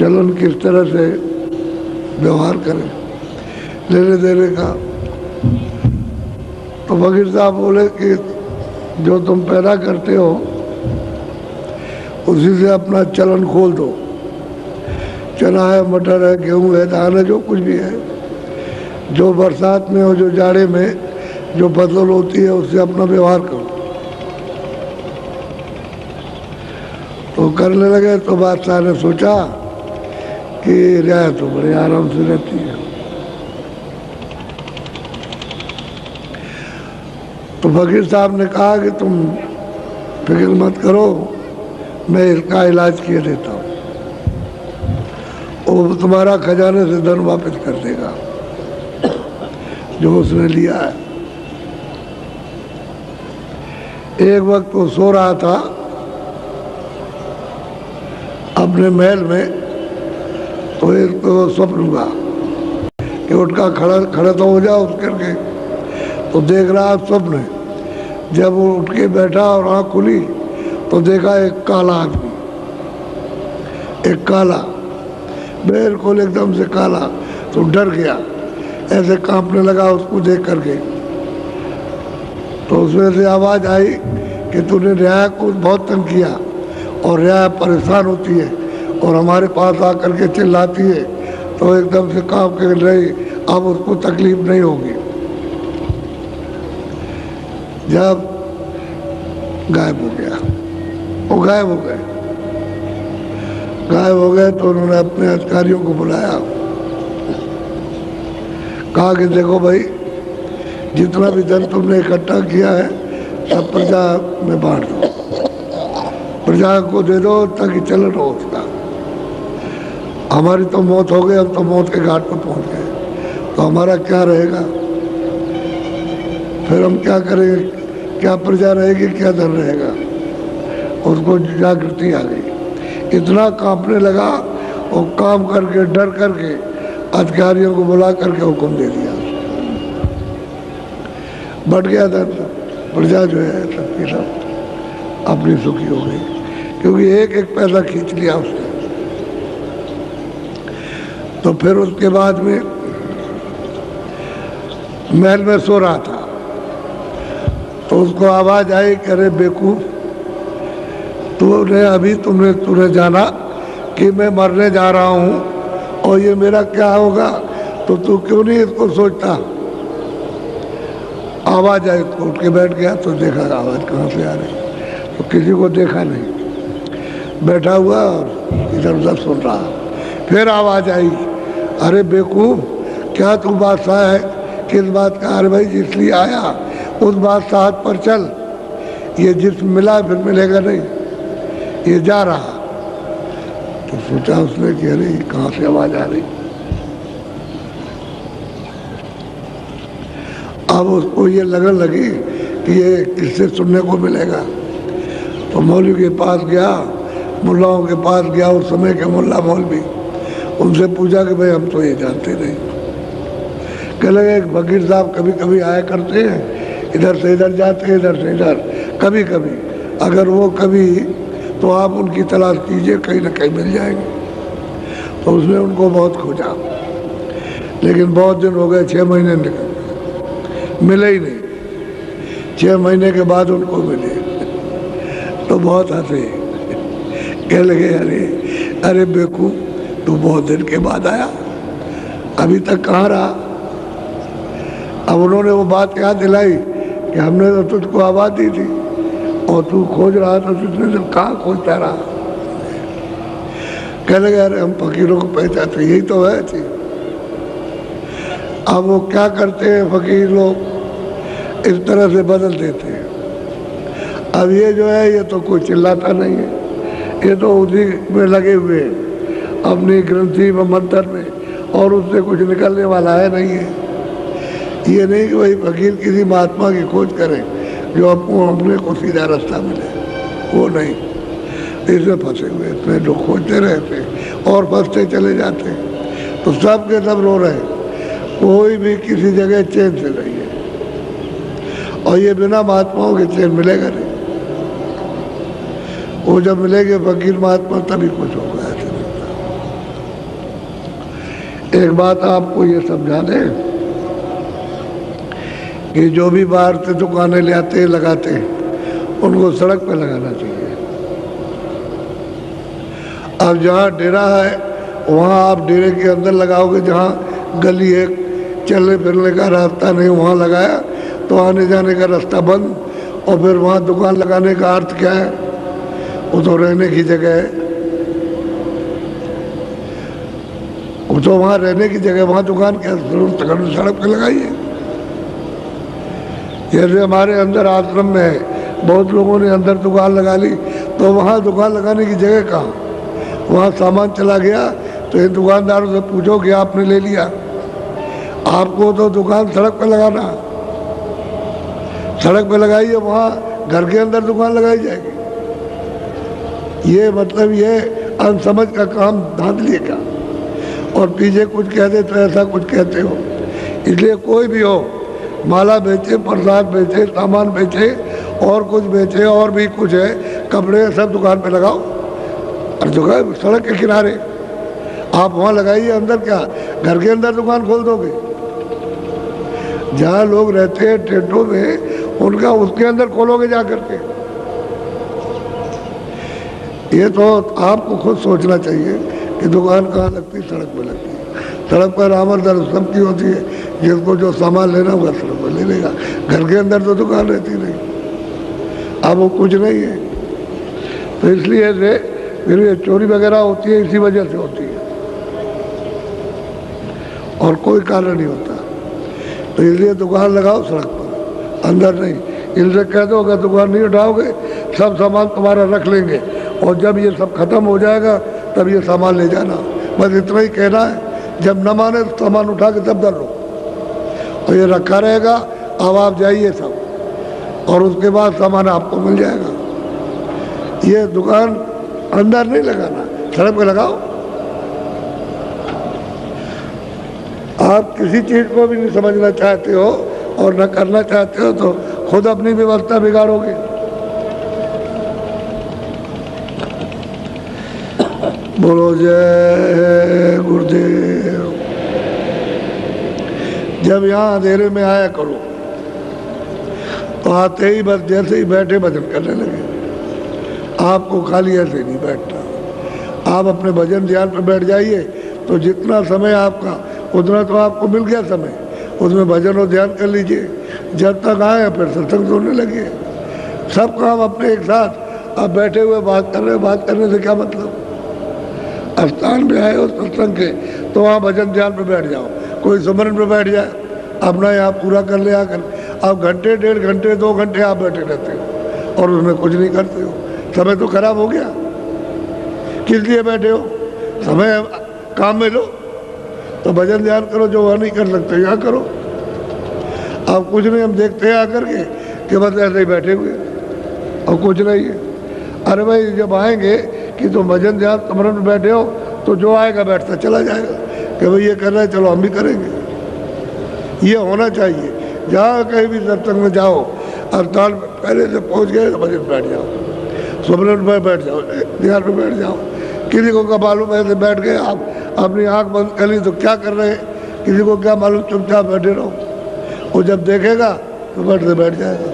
चलन किस तरह से व्यवहार करें लेने देने का। तो फकीर साहब बोले कि जो तुम पैदा करते हो उसी से अपना चलन खोल दो। चना है, मटर है, गेहूँ है, धान है, जो कुछ भी है, जो बरसात में और जो जाड़े में जो फसल होती है उससे अपना व्यवहार करो। तो करने लगे तो बादशाह ने सोचा कि रियायत तो बड़े आराम से रहती है। तो फकीर साहब ने कहा कि तुम फिक्र मत करो, मैं इसका इलाज किए देता हूँ, वो तुम्हारा खजाने से धन वापस कर देगा जो उसने लिया है। एक वक्त वो सो रहा था अपने महल में, तो एक तो स्वप्न हुआ कि उठका खड़ा तो हो जाओ उठ करके। तो देख रहा स्वप्न, जब वो उठ के बैठा और आँख खुली तो देखा एक काला आदमी, एक काला, बिल्कुल एकदम से काला। तो डर गया, ऐसे कांपने लगा उसको देख करके। तो उसमें से आवाज़ आई कि तूने रियाया को बहुत तंग किया और रियाया परेशान होती है और हमारे पास आकर के चिल्लाती है, तो एकदम से कांप के रही, अब उसको तकलीफ नहीं होगी। जब गायब हो गया, वो गायब हो गए। गायब हो गए तो उन्होंने अपने अधिकारियों को बुलाया, कहा कि देखो भाई, जितना भी धन तुमने इकट्ठा किया है सब प्रजा में बांट दो, प्रजा को दे दो ताकि चलन हो उसका। हमारी तो मौत हो गई, हम तो मौत के घाट पर पहुंच गए, तो हमारा क्या रहेगा? फिर हम क्या करेंगे? क्या प्रजा रहेगी, क्या धन रहेगा? उसको जागृति आ गई, इतना कांपने लगा और काम करके डर करके अधिकारियों को बुला करके हुक्म दे दिया। बढ़ गया धन, प्रजा जो है सबकी सब अपनी सुखी हो गई, क्योंकि एक एक पैसा खींच लिया उसने। तो फिर उसके बाद में महल में सो रहा था, तो उसको आवाज़ आई कि अरे बेवकूफ़, तूने जाना कि मैं मरने जा रहा हूँ और ये मेरा क्या होगा, तो तू क्यों नहीं इसको सोचता? आवाज़ आई तो उठ के बैठ गया, तो देखा आवाज़ कहाँ से आ रही, तो किसी को देखा नहीं, बैठा हुआ और इधर उधर सुन रहा। फिर आवाज़ आई, अरे बेवकूफ़, क्या तू बादशाह है? किस बात का? अरे भाई जिसलिए आया उस बादशाह पर चल, ये जिस मिला फिर मिलेगा नहीं, ये जा रहा। तो सोचा उसने कि अरे कहाँ से आवाज़ आ रही। अब उसको ये लगन लगी कि ये किससे सुनने को मिलेगा। तो मौलवी के पास गया, मुल्लाओं के पास गया, उस समय के मुल्ला मौलवी, उनसे पूछा कि भाई हम तो ये जानते नहीं। कह लगे एक फकीर साहब कभी कभी आया करते हैं, इधर से इधर जाते हैं, इधर से इधर, कभी कभी, अगर वो कभी तो आप उनकी तलाश कीजिए, कहीं ना कहीं मिल जाएंगे। तो उसने उनको बहुत खोजा, लेकिन बहुत दिन हो गए, 6 महीने निकल गए, मिले ही नहीं। 6 महीने के बाद उनको मिले तो बहुत हंसे, कह लगे अरे बेवकूफ़, तू बहुत दिन के बाद आया, अभी तक कहाँ रहा? अब उन्होंने वो बात याद दिलाई कि हमने तो तुझको आवाज़ दी थी और तू खोज रहा था, तुझने तो कहाँ खोजता रहा? कह लगे अरे हम फकीरों को पहचानते, यही तो है चीज। अब वो क्या करते हैं फकीर लोग, इस तरह से बदल देते हैं। अब ये जो है ये तो कोई चिल्लाता नहीं है, ये तो उसी में लगे हुए हैं अपनी ग्रंथि व मंत्र में, और उससे कुछ निकलने वाला है नहीं है। ये नहीं कि वही फकीर किसी महात्मा की खोज करें जो आपको अपने को सीधा रास्ता मिले, वो नहीं। इसमें फंसे हुए, इसमें जो खोजते रहते और फंसते चले जाते, तो सब के सब रो रहे, कोई भी किसी जगह चैन से नहीं है। और ये बिना महात्माओं के चैन मिलेगा नहीं। वो जब मिलेंगे फकीर महात्मा तभी कुछ होगा, ऐसे नहीं। एक बात आपको ये समझा दें कि जो भी बाहर से दुकानें ले आते लगाते उनको सड़क पे लगाना चाहिए। अब जहाँ डेरा है वहाँ आप डेरे के अंदर लगाओगे, जहाँ गली है चलने फिरने का रास्ता नहीं वहाँ लगाया तो आने जाने का रास्ता बंद, और फिर वहाँ दुकान लगाने का अर्थ क्या है? वो तो रहने की जगह है, वो तो वहाँ रहने की जगह, वहाँ दुकान क्या सड़क पे लगाइए। जैसे हमारे अंदर आश्रम में है, बहुत लोगों ने अंदर दुकान लगा ली, तो वहाँ दुकान लगाने की जगह कहाँ? वहाँ सामान चला गया तो इन दुकानदारों से पूछो कि आपने ले लिया? आपको तो दुकान सड़क पे लगाना, सड़क पे लगाइए, वहाँ घर के अंदर दुकान लगाई जाएगी। ये मतलब ये अनसमझ का काम धांधली का, और पीछे कुछ कहते तो ऐसा कुछ कहते हो। इसलिए कोई भी हो, माला बेचे, प्रसाद बेचे, सामान बेचे, और कुछ बेचे, और भी कुछ है, कपड़े, सब दुकान पे लगाओ। और दुकान सड़क के किनारे आप वहाँ लगाइए, अंदर क्या घर के अंदर दुकान खोल दोगे? जहाँ लोग रहते हैं टेंटों में, उनका उसके अंदर खोलोगे जा करके? ये तो आपको खुद सोचना चाहिए कि दुकान कहाँ लगती है? सड़क पर लगती है। सड़क पर आमदन सबकी होती है, जिसको जो सामान लेना होगा सड़क पर ले लेगा। घर के अंदर तो दुकान रहती नहीं, अब वो कुछ नहीं है। तो इसलिए फिर ये चोरी वगैरह होती है, इसी वजह से होती है, और कोई कारण नहीं होता। तो इसलिए दुकान लगाओ सड़क पर, अंदर नहीं। इनसे कह दो अगर दुकान नहीं उठाओगे सब सामान तुम्हारा रख लेंगे, और जब ये सब खत्म हो जाएगा तब ये सामान ले जाना। बस इतना ही कहना है। जब न माने तो सामान उठा के तब डर लो, और ये रखा रहेगा। अब आप जाइए सब, और उसके बाद सामान आपको मिल जाएगा। ये दुकान अंदर नहीं लगाना, सड़क पे लगाओ। आप किसी चीज़ को भी नहीं समझना चाहते हो और न करना चाहते हो तो खुद अपनी व्यवस्था बिगाड़ोगे। बोलो जय गुरुदेव। जब यहाँ अंधेरे में आया करो तो आते ही बस जैसे ही बैठे भजन करने लगे। आपको खाली ऐसे नहीं बैठना, आप अपने भजन ध्यान पर बैठ जाइए तो जितना समय आपका उतना तो आपको मिल गया समय, उसमें भजन और ध्यान कर लीजिए। जब तक आए फिर सत्संग सुनने लगे। सब काम अपने एक साथ आप बैठे हुए बात कर रहे हो, बात करने से क्या मतलब? स्थान में आए हो सत्संग के तो वहाँ भजन ध्यान पर बैठ जाओ, कोई सुमरन पर बैठ जाए, अपना यहाँ पूरा कर ले आकर। आप घंटे, डेढ़ घंटे, 2 घंटे आप बैठे रहते हो और उसमें कुछ नहीं करते हो। समय तो खराब हो गया। किस लिए बैठे हो? समय काम में लो तो भजन ध्यान करो। जो वह नहीं कर सकते यहाँ करो। आप कुछ नहीं, हम देखते हैं आकर के कि बस ऐसे ही बैठे हुए और कुछ नहीं है। अरे भाई जब आएंगे कि तुम भजन ध्यान स्मरण में बैठे हो तो जो आएगा बैठता चला जाएगा कि भाई ये कर रहे हैं, चलो हम भी करेंगे। ये होना चाहिए। जहाँ कहीं भी सत्संग में जाओ, अर्थात पहले से पहुँच गए तो भजन बैठ जाओ, सुमरन पर बैठ जाओ, ध्यान पर बैठ जाओ। किसी को क्या मालूम ऐसे बैठ गए आप, अपनी आंख बंद कर ली तो क्या कर रहे हैं, किसी को क्या मालूम, चुपचाप बैठे रहो। वो जब देखेगा तो बैठ जाएगा।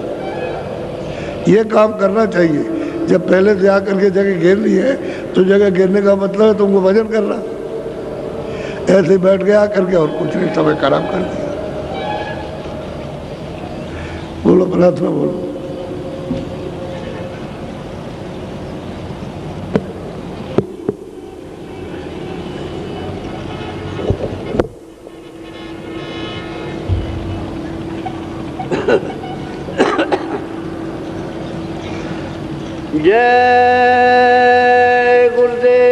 ये काम करना चाहिए। जब पहले से आकर के जगह घेर ली है तो जगह घेरने का मतलब है तुमको भजन करना। ऐसे बैठ गया आकर के और कुछ नहीं, समय खराब कर दिया। बोलो प्रार्थना बोलो। जय गुरुदेव।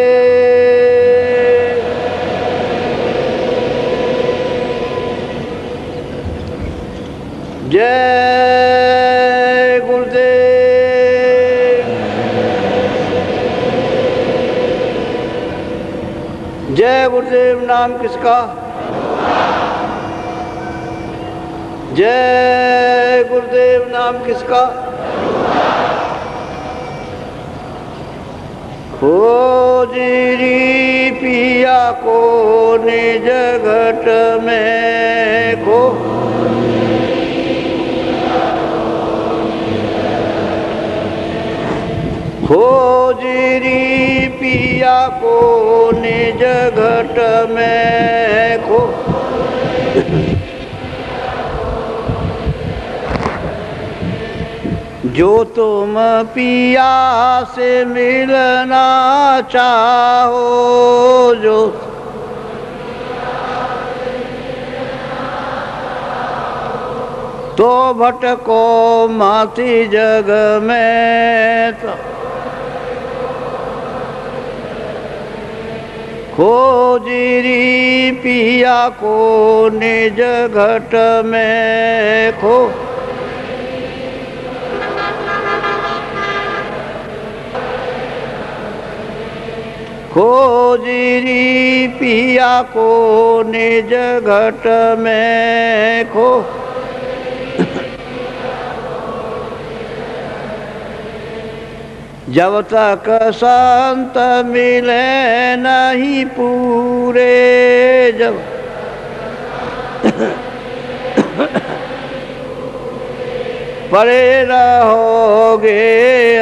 जय गुरुदेव। जय गुरुदेव नाम किसका? जय गुरुदेव नाम किसका? खोजरी पिया को निज घट में खो। खोजरी पिया को निज घट में खो। जो तुम पिया से मिलना चाहो, जो तो भटको माती जग में। तो खोजरी पिया को निज घट में खो। खोजरी पिया को निज घट में खो। जब तक संत मिले नहीं पूरे, जब परे रहोगे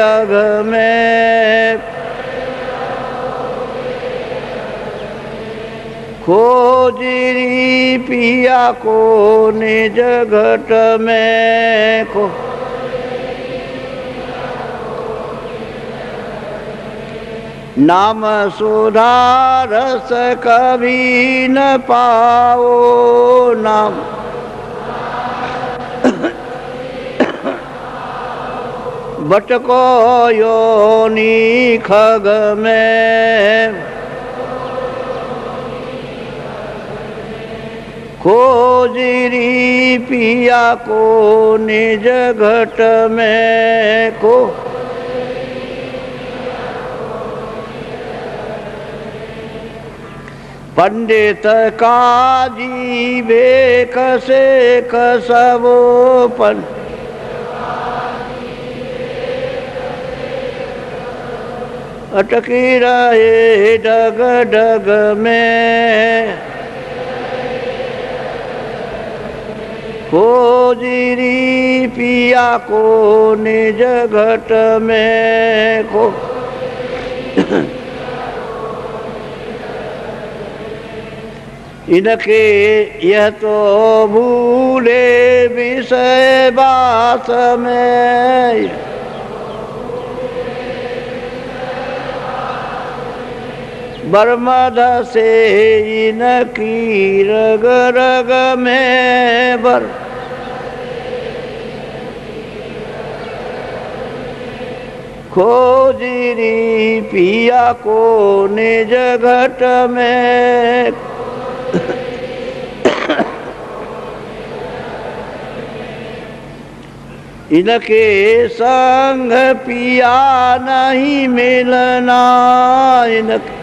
अघ में। खोजरी पिया को निज घट में खो। नाम सुधा रस कभी न पाओ, नाम भटको योनि खग में। खोजरी पिया को निज घट में खो। पंडित काजी बेक से कसबो पन। अटकी रहे डग डग में। खोजरी पिया को निज घट में खो। इनके यह तो भूले विषय बात में। बर्मद से इनकी रग रग में बर। खोजरी पिया को निज घट में। इनके संग पिया नहीं मिलना, इनके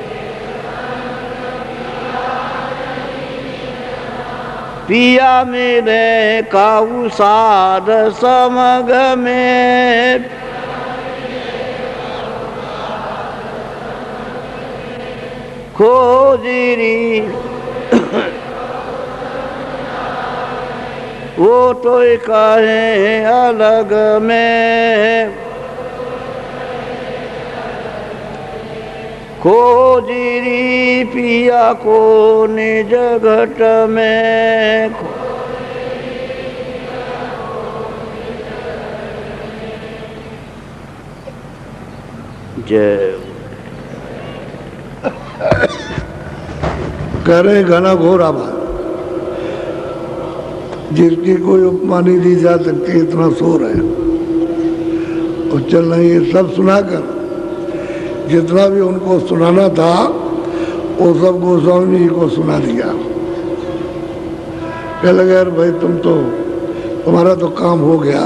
पिया मिले काहू साध समग में। खोजरी वो तो कहे अलग में। खोजरी पिया को निज घट में खो। जय। कह रहे घना घोर आभार, जिसकी कोई उपमा नहीं दी जा सकती, इतना शोर है। और चल रही ये सब सुनाकर जितना भी उनको सुनाना था वो सब गोस्वामी जी को सुना दिया। कह लगे यार भाई तुम्हारा तो काम हो गया,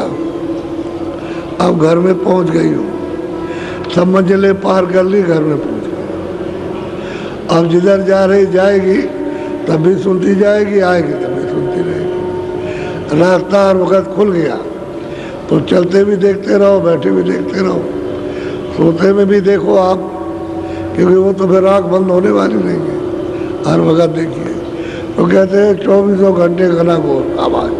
अब घर में पहुंच गई हो, सब मंजिलें पार कर ली, घर में पहुंच गई। अब जिधर जा रही जाएगी तब भी सुनती जाएगी, आएगी तब भी सुनती रहेगी। रास्ता और वक्त खुल गया तो चलते भी देखते रहो, बैठे भी देखते रहो, सोते में भी देखो आप, क्योंकि वो तो फिर आँख बंद होने वाली नहीं है। हर वक्त देखिए। तो कहते हैं 24 घंटे घना घोर आवाज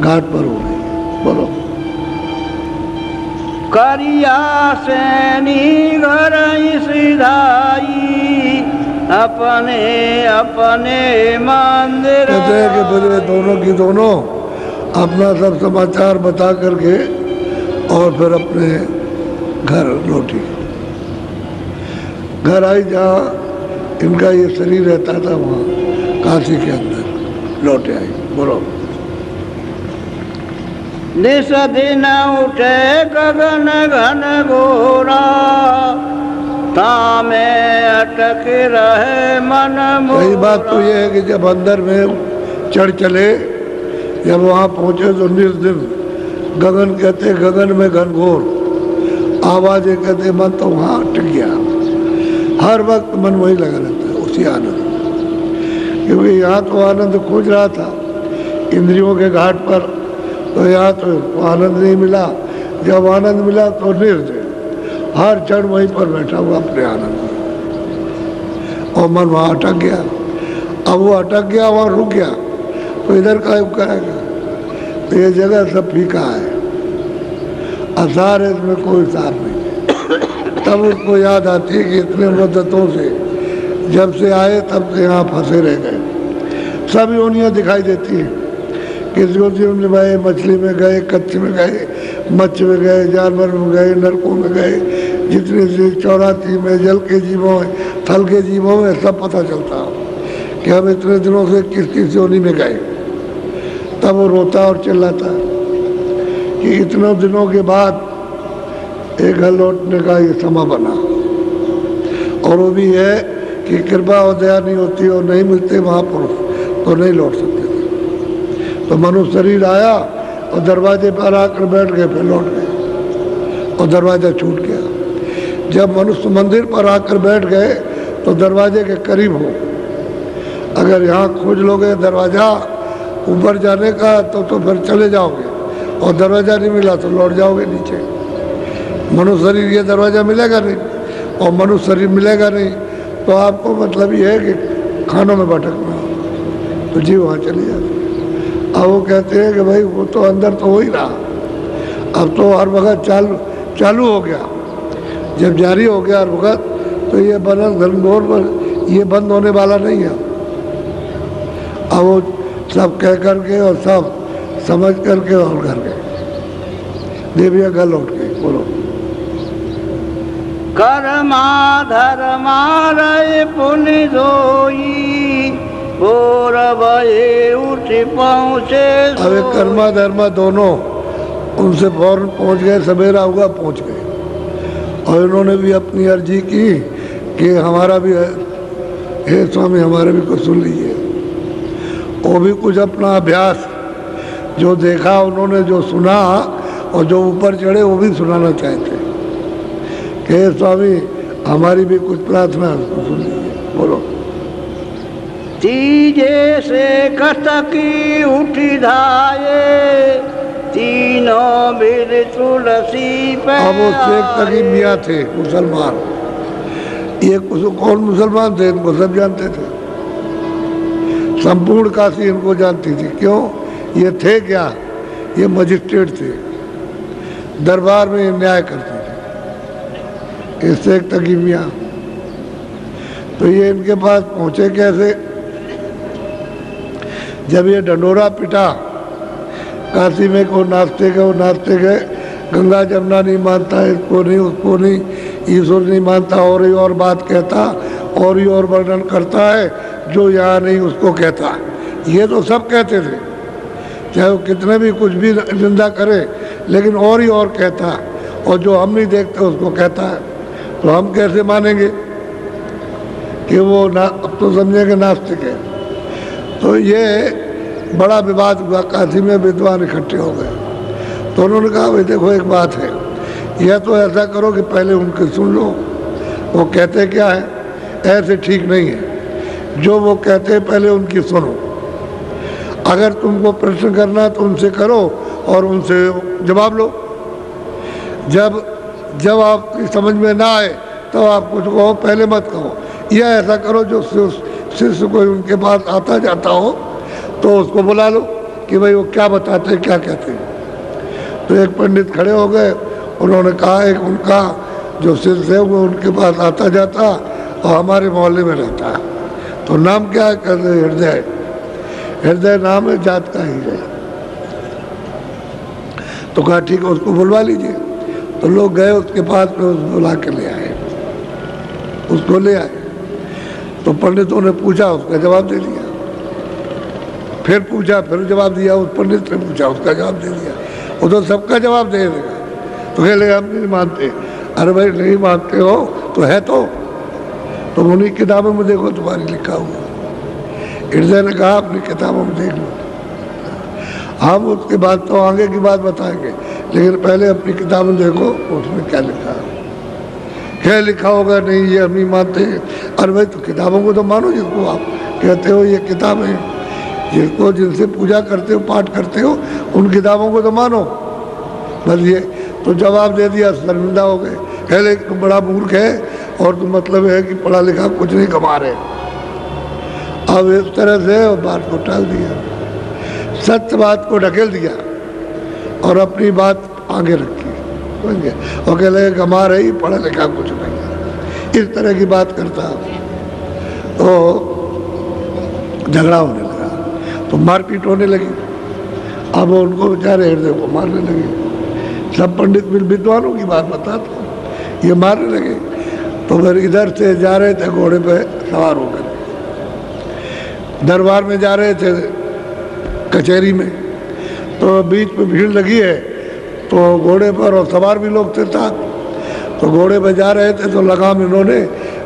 घाट पर हो रही है। बोलो। करिया सैनी घर सिधाई अपने अपने मंदिर। कहते हैं कि फिर ये दोनों की दोनों अपना सब समाचार बता करके और फिर अपने घर लौटी। घर आई जहाँ इनका ये शरीर रहता था, वहाँ काशी के अंदर लौटे आई। बोलो। निस दिन उठे गगन घन घोरा तामे अटक रहे मन मोरा। सही बात तो ये है कि जब अंदर में चढ़ चले, जब वहाँ पहुँचे तो निर्दिन गगन कहते, गगन में घनघोर आवाजें कहते, मन तो वहाँ अटक गया। हर वक्त मन वही लगा रहता है, उसी आनंद। क्योंकि यहाँ तो आनंद खोज रहा था इंद्रियों के घाट पर, तो यहाँ तो आनंद नहीं मिला। जब आनंद मिला तो निर्जय हर क्षण वहीं पर बैठा हुआ अपने आनंद में, और मन वहाँ अटक गया। अब वो अटक गया, वहाँ रुक गया, तो इधर का करेगा। तो ये जगह सब फीका है, आसार है, इसमें कोई सार नहीं। तब उसको याद आती है कि इतने मुद्दतों से जब से आए तब से यहाँ फंसे रह गए। सब योनियाँ दिखाई देती हैं, किसी को जीव में गए, मछली में गए, कच्छ में गए, मच्छ में गए, जानवर में गए, नरकों में गए, जितने से 84 में, जल के जीवों में, थल के जीवों में, सब पता चलता कि हम इतने दिनों से किस किस योनि में गए। तब वो रोता और चिल्लाता कि इतने दिनों के बाद एक घर लौटने का ये समय बना। और वो भी है कि कृपा और दया नहीं होती और नहीं मिलते महापुरुष तो नहीं लौट सकते थे। तो मनुष्य शरीर आया और दरवाजे पर आकर बैठ गए, फिर लौट गए और दरवाज़ा छूट गया। जब मनुष्य मंदिर पर आकर बैठ गए तो दरवाजे के करीब हो, अगर यहाँ खोज लोगे दरवाज़ा ऊपर जाने का तो फिर चले जाओगे, और दरवाज़ा नहीं मिला तो लौट जाओगे नीचे। मनुष्य शरीर ये दरवाज़ा मिलेगा नहीं, और मनुष्य शरीर मिलेगा नहीं तो आपको मतलब ये है कि खानों में भटकना, तो जीव वहाँ चली जाती। अब वो कहते हैं कि भाई वो तो अंदर तो हो ही रहा, अब तो हर वक्त चालू हो गया। जब जारी हो गया हर वक्त, तो ये बनल घनघोर पर ये बंद होने वाला नहीं है। अब वो सब कह करके और सब समझ करके और घर गए, देविया घर लौट गई। बोलो। कर्मा धर्मा रहे पुण्य धोई और भये उठ पहुँचे। अब कर्मा धर्मा दोनों उनसे फौरन पहुँच गए, सवेरा हुआ पहुँच गए। और इन्होंने भी अपनी अर्जी की कि हमारा भी हे स्वामी हमारे भी कुछ सुन लीजिए। वो भी कुछ अपना अभ्यास जो देखा उन्होंने, जो सुना और जो ऊपर चढ़े वो भी सुनाना चाहते कि हे स्वामी हमारी भी कुछ प्रार्थना सुन लीजिए। बोलो। तीजे से कतकी उठी धाये तीनों बिर तुलसी पे। अब वो शेख तकी मियाँ थे मुसलमान, ये कौन मुसलमान थे इनको सब जानते थे, संपूर्ण काशी इनको जानती थी। क्यों? ये थे क्या? ये मजिस्ट्रेट थे, दरबार में न्याय करते थे, ये शेख तकी मियाँ। तो ये इनके पास पहुँचे कैसे? जब ये डंडोरा पिटा काशी में, को नाचते गए, गंगा जमुना नहीं मानता, इसको नहीं उसको नहीं, ईश्वर नहीं मानता, और ही और बात कहता, और ही और वर्णन करता है, जो यहाँ नहीं उसको कहता। ये तो सब कहते थे, चाहे वो कितने भी कुछ भी निंदा करे, लेकिन और ही और कहता, और जो हम नहीं देखते उसको कहता है। तो हम कैसे मानेंगे कि वो अब तो समझेंगे नास्तिक है। तो ये बड़ा विवाद हुआ, काशी में विद्वान इकट्ठे हो गए। तो उन्होंने कहा भाई देखो एक बात है, यह तो ऐसा करो कि पहले उनके सुन लो वो कहते क्या है, ऐसे ठीक नहीं है। जो वो कहते हैं पहले उनकी सुनो, अगर तुमको प्रश्न करना है तो उनसे करो और उनसे जवाब लो। जब आपकी समझ में ना आए तो आप कुछ कहो, पहले मत कहो। यह ऐसा करो जो शिष्य कोई उनके पास आता जाता हो तो उसको बुला लो कि भाई वो क्या बताते हैं, क्या कहते हैं। तो एक पंडित खड़े हो गए, उन्होंने कहा एक उनका जो शिष्य है वो उनके पास आता जाता और हमारे मोहल्ले में रहता है, तो नाम क्या है? कहते हृदय। हृदय नाम है, जात का ही है। तो कहा ठीक है, उसको बुलवा लीजिए। तो लोग गए उसके पास में, उसको बुला के ले आए, उसको ले आए। तो पंडितों ने पूछा, उसका जवाब दे दिया। फिर पूछा, फिर जवाब दिया। उस पंडित ने पूछा, उसका जवाब दे दिया। वो तो सबका जवाब दे देगा। तो कह लगे हम नहीं मानते। अरे भाई नहीं मानते हो तो है तो तुम उन्हीं किताबों में देखो, तुम्हारी लिखा हुआ। हृदय ने कहा अपनी किताबों में देख लो, हम उसके बाद तो आगे की बात बताएंगे, लेकिन पहले अपनी किताब में देखो उसमें क्या लिखा है। क्या लिखा होगा? नहीं ये हम नहीं मानते। अरे भाई तो किताबों को तो मानो, जिसको आप कहते हो ये किताब है, जिसको जिनसे पूजा करते हो, पाठ करते हो, उन किताबों को तो मानो। बस ये तो जवाब दे दिया, शर्मिंदा हो गए। कह ले तुम बड़ा मूर्ख है और तुम मतलब है कि पढ़ा लिखा कुछ नहीं कमा रहे। अब इस तरह से बात को टाल दिया, सत्य बात को ढकेल दिया और अपनी बात आगे रखी, समझे। और कह लगे कमा रही, पढ़ा लिखा कुछ नहीं, इस तरह की बात करता। तो झगड़ा होने लगा, तो मारपीट होने लगी। अब उनको बेचारे हृदय को मारने लगे। सब पंडित विद्वानों की बात बताता हूँ, ये मारने लगे। तो फिर इधर से जा रहे थे घोड़े पे सवार होकर, दरबार में जा रहे थे, कचहरी में। तो बीच में भीड़ लगी है, तो घोड़े पर और सवार भी लोग थे साथ। तो घोड़े पर जा रहे थे तो लगाम इन्होंने,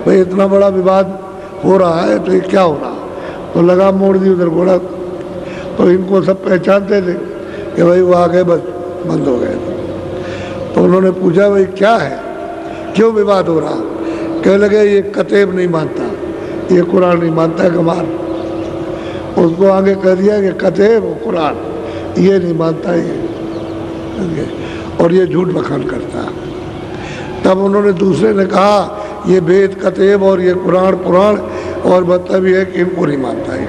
भाई इतना बड़ा विवाद हो रहा है तो ये क्या हो रहा, तो लगाम मोड़ दी उधर घोड़ा। तो इनको सब पहचानते थे कि भाई वो आ गए, बस बंद हो गए। तो उन्होंने पूछा भाई क्या है, क्यों विवाद हो रहा? कह लगे ये कतेब नहीं मानता, ये कुरान नहीं मानता है, गमार। उसको आगे कह दिया कि कतेब कुरान ये नहीं मानता ये, और ये झूठ बखान करता। तब उन्होंने दूसरे ने कहा ये वेद कतेब और ये कुरान पुराण, और मतलब ये है कि इनको नहीं मानता है,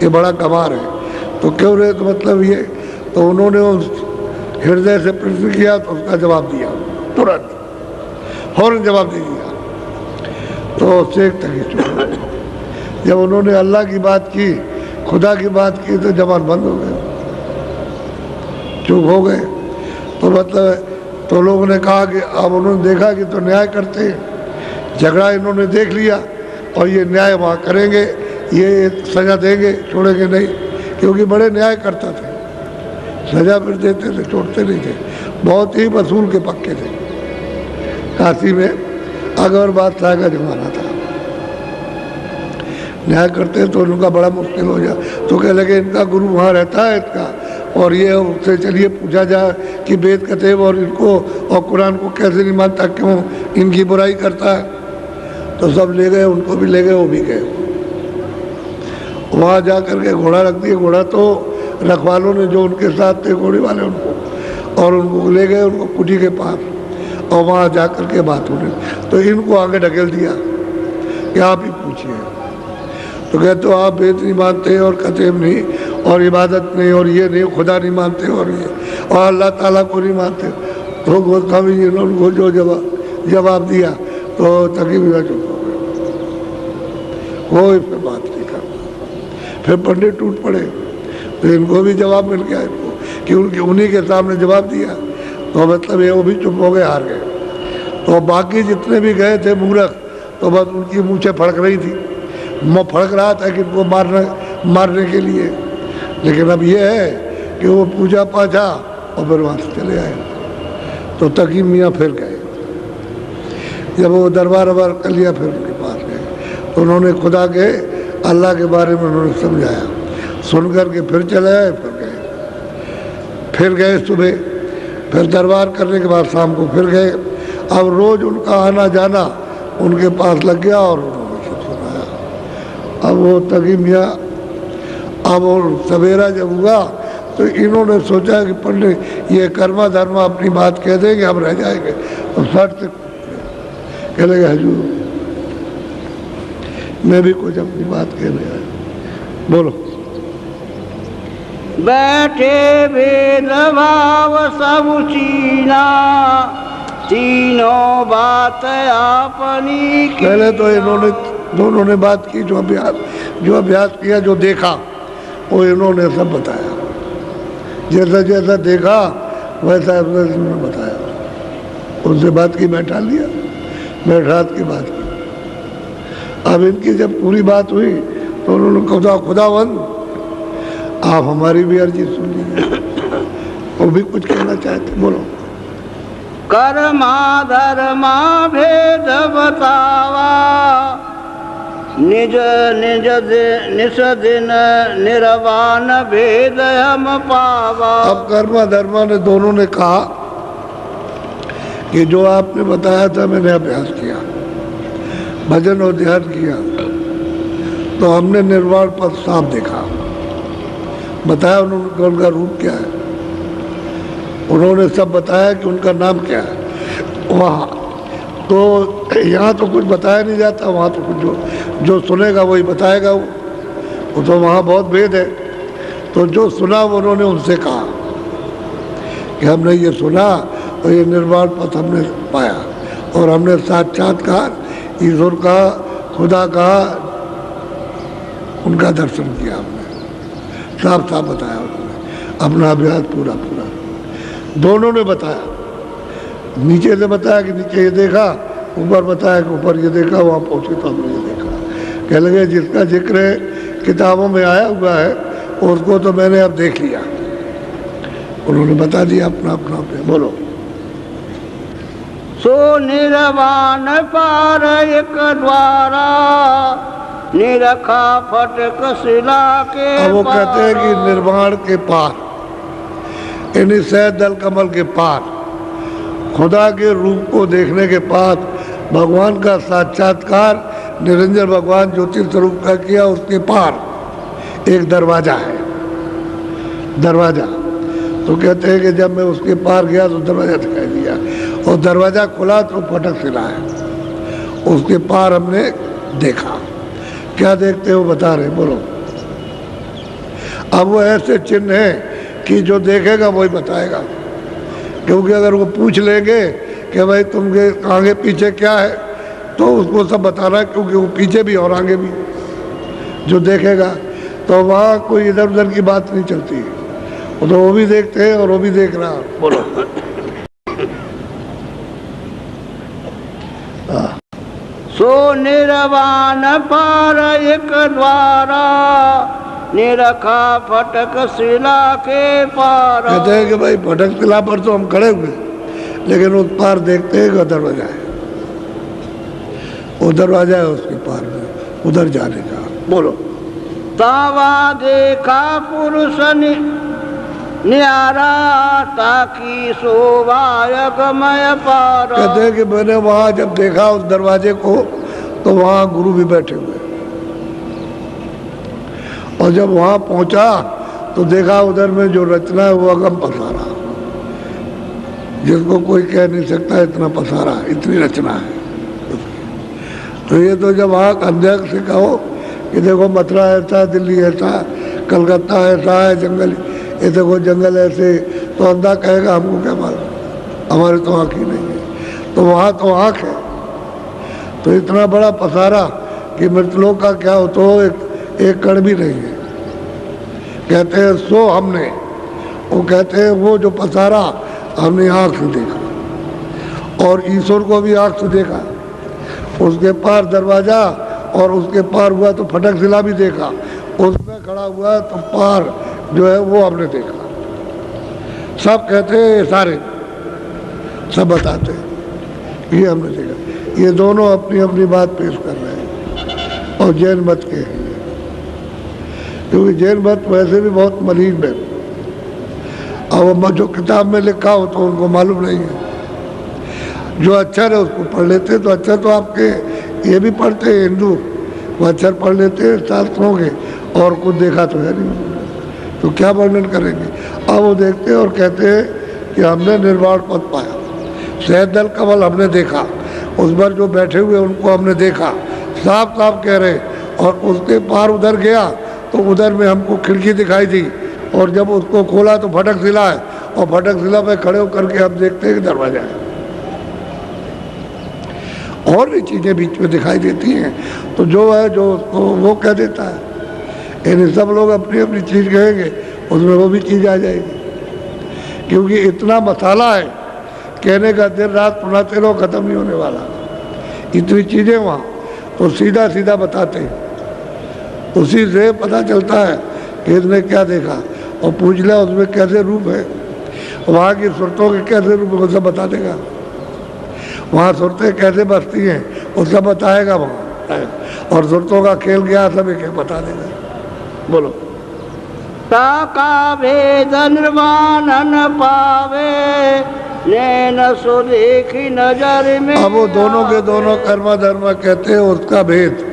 ये बड़ा गमार है। तो क्यों रहे? तो मतलब ये। तो उन्होंने उस हृदय से प्रश्न किया तो उसका जवाब दिया, तुरंत फौरन जवाब दे दिया। तो शेख तक जब उन्होंने अल्लाह की बात की, खुदा की बात की, तो जबान बंद हो गए, चुप हो गए। तो मतलब तो लोगों ने कहा कि अब उन्होंने देखा कि तो न्याय करते हैं, झगड़ा इन्होंने देख लिया और ये न्याय वहाँ करेंगे, ये सज़ा देंगे, छोड़ेंगे नहीं, क्योंकि बड़े न्याय करता थे, सज़ा फिर देते थे, छोड़ते नहीं थे, बहुत ही वसूल के पक्के थे। काशी में अकबर बादशाह का जमाना था, न्याय करते तो उनका बड़ा मुश्किल हो जाए। तो कह लगे इनका गुरु वहाँ रहता है इसका, और ये उससे चलिए पूछा जाए कि वेद कतेब और इनको और कुरान को कैसे नहीं मानता, क्यों इनकी बुराई करता है। तो सब ले गए, उनको भी ले गए, वो भी गए। वहाँ जा कर के घोड़ा रख दिया। घोड़ा तो रखवालों ने जो उनके साथ थे घोड़े वाले, उनको और उनको ले गए उनको कुटी के पास, और वहाँ जा कर के बात होने। तो इनको आगे ढकेल दिया कि आप ही पूछिए। तो कहते तो आप वेद नहीं मानते और कतेब नहीं और इबादत नहीं और ये नहीं, खुदा नहीं मानते और ये और अल्लाह ताला को नहीं मानते। तो गोस्वामी जी ने उनको जो जवाब दिया तो तकरीबन चुप हो गए, कोई फिर बात नहीं करता। फिर पंडित टूट पड़े, तो इनको भी जवाब मिल गया इनको कि उनके उन्हीं के सामने जवाब दिया। तो मतलब ये वो भी चुप हो गए, हार गए। तो बाकी जितने भी गए थे मूर्ख, तो बस उनकी मूँछें फड़क रही थी, मुँह फड़क रहा था कि इनको मारने के लिए। लेकिन अब ये है कि वो पूजा पाछा और फिर वहाँ से चले आए। तो तकी मियाँ फिर गए, जब वो दरबार वबार कर लिया फिर उनके पास गए, तो उन्होंने खुदा के अल्लाह के बारे में उन्होंने समझाया, सुन कर के फिर चले आए, फिर गए सुबह, फिर दरबार करने के बाद शाम को फिर गए। अब रोज़ उनका आना जाना उनके पास लग गया और उन्होंने सब सुनाया। अब वो तकी मियाँ, अब वो सवेरा जब हुआ तो इन्होंने सोचा कि पंडित ये कर्मा धर्मा अपनी बात कह देंगे, हम रह जाएंगे। तो सर से कह लगे हजूर मैं भी कुछ अपनी बात कहने आया, बोलो। बैठे भेद भाव सब चीना, तीनों बात आपनी की। पहले तो इन्होंने दोनों ने बात की, जो अभ्यास किया, जो देखा वो इन्होंने सब बताया। जैसा जैसा देखा वैसा इन्होंने बताया। उनसे बात की, बैठा लिया, बैठात की बात की। अब इनकी जब पूरी बात हुई तो उन्होंने खुदावंद आप हमारी भी अर्जी सुन लीजिए। वो भी कुछ कहना चाहते, बोलो। कर्मा धर्मा भेद बतावा, निज निज निस दिन निर्वाण भेद हम पावा। अब कर्मा धर्मा ने दोनों ने कहा कि जो आपने बताया था मैंने अभ्यास किया, भजन और ध्यान किया, तो हमने निर्वाण पद साफ देखा। बताया उन्होंने उनका रूप क्या है, उन्होंने सब बताया कि उनका नाम क्या है। वहाँ तो यहाँ तो कुछ बताया नहीं जाता, वहाँ तो कुछ जो सुनेगा वही बताएगा। वो तो वहाँ बहुत भेद है। तो जो सुना वो उन्होंने उनसे कहा कि हमने ये सुना और ये निर्वाण पथ हमने पाया और हमने साक्षात्कार ईश्वर का, खुदा का, उनका दर्शन किया। हमने साफ साफ बताया, उन्होंने अपना अभ्यास पूरा पूरा दोनों ने बताया। नीचे से बताया कि नीचे ये देखा, ऊपर बताया कि ऊपर ये देखा, वहाँ पहुँचे तो हमने ये देखा। कह लगे जिसका जिक्र किताबों में आया हुआ है उसको तो मैंने अब देख लिया। उन्होंने बता दिया अपना अपना अपने, बोलो। सो निर्वाण पार एक द्वारा, निरखा फटक शिला के। अब वो कहते हैं कि निर्वाण के पार, यानी सैद दल कमल के पार, खुदा के रूप को देखने के बाद भगवान का साक्षात्कार निरंजन भगवान ज्योति स्वरूप का किया, उसके पार एक दरवाजा है। दरवाजा तो कहते हैं कि जब मैं उसके पार गया तो दरवाजा दिखाई दिया और दरवाजा खुला तो फटक सिला है। उसके पार हमने देखा। क्या देखते हो बता रहे, बोलो। अब वो ऐसे चिन्ह है कि जो देखेगा वही बताएगा, क्योंकि अगर वो पूछ लेंगे कि भाई तुमके आगे पीछे क्या है तो उसको सब बताना है, क्योंकि वो पीछे भी और आगे भी जो देखेगा। तो वहाँ कोई इधर उधर की बात नहीं चलती है, तो वो भी देखते हैं और वो भी देख रहा, बोलो। सो निर्वाण पार एक द्वारा, निरखा फटक शिला के पार। कहते हैं कि भाई फटक शिला पर तो हम खड़े हुए, लेकिन उस पार देखते हैं कि दरवाजा है, वो दरवाजा है उसके पार में, उधर जाने का, बोलो। तावा देखा पुरुष न्यारा, ताकि शोभायगमय पार। कहते हैं कि मैंने वहाँ जब देखा उस दरवाजे को तो वहाँ गुरु भी बैठे हुए, और जब वहाँ पहुँचा तो देखा उधर में जो रचना है वो अगम पसारा, जिसको कोई कह नहीं सकता इतना पसारा, इतनी रचना है। तो ये तो जब वहाँ अध्यक्ष से कहो कि देखो मथुरा ऐसा, दिल्ली ऐसा, कलकत्ता ऐसा है, जंगल ये देखो जंगल ऐसे, तो अंधा कहेगा हमको क्या मालूम, हमारे तो आँख ही नहीं है। तो वहाँ तो आँख है। तो इतना बड़ा पसारा कि मृतलोक का क्या हो तो एक कण भी नहीं है। कहते हैं सो हमने, वो कहते हैं वो जो पसारा हमने आँख से देखा, और ईश्वर को भी आँख से देखा। उसके पार दरवाजा और उसके पार हुआ तो फटक शिला भी देखा, उसमें खड़ा हुआ तो पार जो है वो हमने देखा। सब कहते हैं, सारे सब बताते हैं ये हमने देखा। ये दोनों अपनी अपनी बात पेश कर रहे हैं और जैन मत के हैं, क्योंकि जैन मत वैसे भी बहुत मलिन है। अब जो किताब में लिखा हो तो उनको मालूम नहीं है। जो अक्षर है उसको पढ़ लेते, तो अक्षर तो आपके ये भी पढ़ते हैं हिंदू, वो अक्षर पढ़ लेते हैं शास्त्रों के, और कुछ देखा तो है नहीं, तो क्या वर्णन करेंगे। अब वो देखते हैं और कहते हैं कि हमने निर्वाण पद पाया, शहद दल कमल हमने देखा, उस पर जो बैठे हुए उनको हमने देखा। साफ साफ कह रहे और उसके पार उधर गया तो उधर में हमको खिड़की दिखाई दी, और जब उसको खोला तो फटक शिला है, और फटक शिला पे खड़े होकर के हम देखते हैं कि दरवाजा है। और भी चीज़ें बीच में दिखाई देती हैं, तो जो है जो उसको वो कह देता है। यानी सब लोग अपनी अपनी चीज़ कहेंगे, उसमें वो भी चीज़ आ जाएगी, क्योंकि इतना मसाला है कहने का, दिन रात सुनाते रहो ख़त्म नहीं होने वाला। इतनी चीज़ें वहाँ तो सीधा सीधा बताते हैं, उसी से पता चलता है कि इसने क्या देखा, और पूछ लिया उसमें कैसे रूप है, वहाँ की सूरतों के कैसे रूप है वो सब बता देगा, वहाँ सूरतें कैसे बसती हैं वो सब बताएगा वहाँ, और सूरतों का खेल क्या सब एक बता देगा। बोलो। ताका भेद निर्वाण न पावे, नैन सो देखी नजर में। अब वो दोनों के दोनों कर्म धर्म कहते हैं, उसका भेद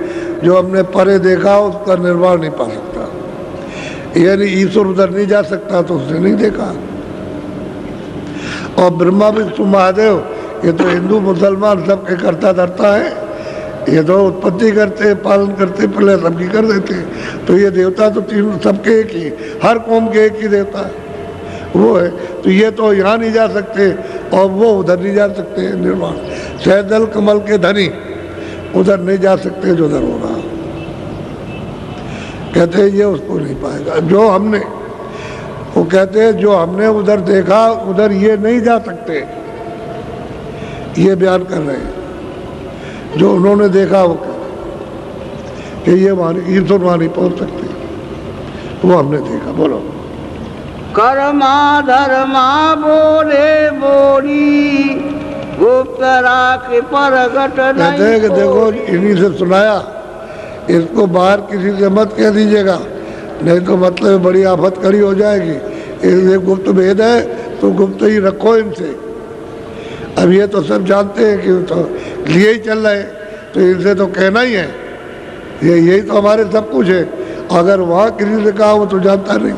जो हमने परे देखा उसका निर्वाण नहीं पा सकता, यानी ईश्वर उधर नहीं जा सकता तो उसने नहीं देखा। और ब्रह्मा विष्णु महादेव ये तो हिंदू मुसलमान सबके करता धरता है, ये तो उत्पत्ति करते पालन करते पहले सबकी कर देते, तो ये देवता तो तीनों सबके एक ही, हर कौम के एक ही देवता है वो है, तो ये तो यहाँ नहीं जा सकते और वो उधर नहीं जा सकते। निर्वाण सहजल कमल के धनी उधर नहीं जा सकते जो उधर हो रहा, कहते हैं ये उसको नहीं पाएगा जो हमने, वो कहते हैं जो हमने उधर देखा उधर ये नहीं जा सकते, ये बयान कर रहे हैं। जो उन्होंने देखा वो कि ये ईश्वर वहाँ नहीं पहुँच सकते, वो हमने देखा। बोलो। कर्मा धर्मा बोले बोली, गुप्त राख प्रगट नहीं। कहते हैं कि देखो इन्हीं से सुनाया, इसको बाहर किसी से मत कह दीजिएगा, नहीं तो मतलब बड़ी आफत खड़ी हो जाएगी। ये गुप्त भेद है तो गुप्त ही रखो इनसे। अब ये तो सब जानते हैं कि तो लिए ही चल रहे, तो इनसे तो कहना ही है, यही तो हमारे सब कुछ है। अगर वहाँ किसी से कहा वो तो जानता नहीं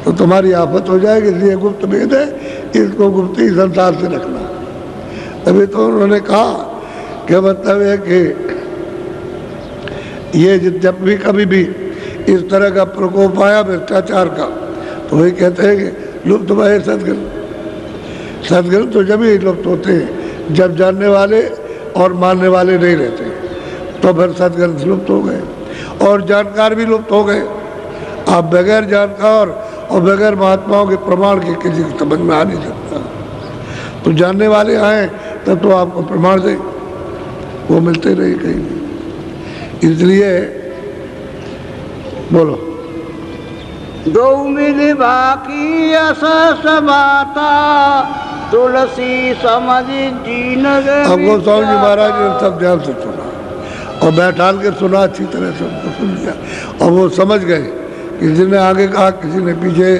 तो तुम्हारी आफत हो जाएगी, इसलिए गुप्त भेद है, इसको गुप्त ही संसार से रखना। तभी तो उन्होंने कहा कि मतलब है कि ये जब भी कभी भी इस तरह का प्रकोप आया भ्रष्टाचार का, तो वही कहते हैं कि लुप्त भये सदगुरु। सदगुरु तो जब ही लुप्त होते हैं जब जानने वाले और मानने वाले नहीं रहते, तो फिर सदगुरु लुप्त हो गए और जानकार भी लुप्त हो गए। आप बगैर जानकार और बगैर महात्माओं के प्रमाण के किसी की समझ में आ नहीं सकता, तो जानने वाले आए तब तो आपको प्रमाण दे, वो मिलते रहे कहीं भी। इसलिए बोलो। दो मिल बाकी असस बाता, तुलसी समझ जीन। अब गोस्वामी जी महाराज ने सब ध्यान से सुना और बैठाल के सुना, अच्छी तरह से उनको सुन लिया, और वो समझ गए। किसी ने आगे कहा, किसी ने पीछे,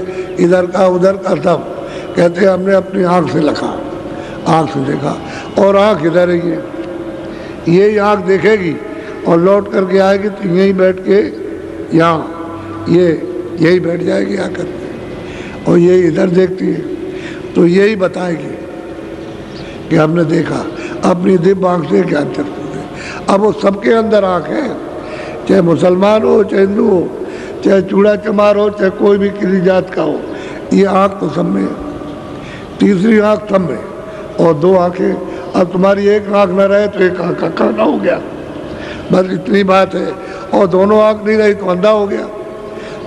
इधर का उधर का, सब कहते हमने अपनी आँख से लखा, आँख से देखा, और आँख इधर ही है, यही आँख देखेगी और लौट करके आएगी तो यहीं बैठ के यहाँ ये यही बैठ जाएगी आकर के, और ये इधर देखती है तो यही बताएगी कि हमने देखा, अपनी दिव्य आँख से ज्ञान चक्षु है। अब वो सबके अंदर आँख है, चाहे मुसलमान हो, चाहे हिंदू हो, चाहे चूड़ा चमार हो, चाहे कोई भी किसी जात का हो, ये आँख तो सब में है। तीसरी आँख सब में, और दो आँखें। अब तुम्हारी एक आँख न रहे तो एक आँख का काना हो गया, बस इतनी बात है। और दोनों आँख नहीं रही तो अंधा हो गया,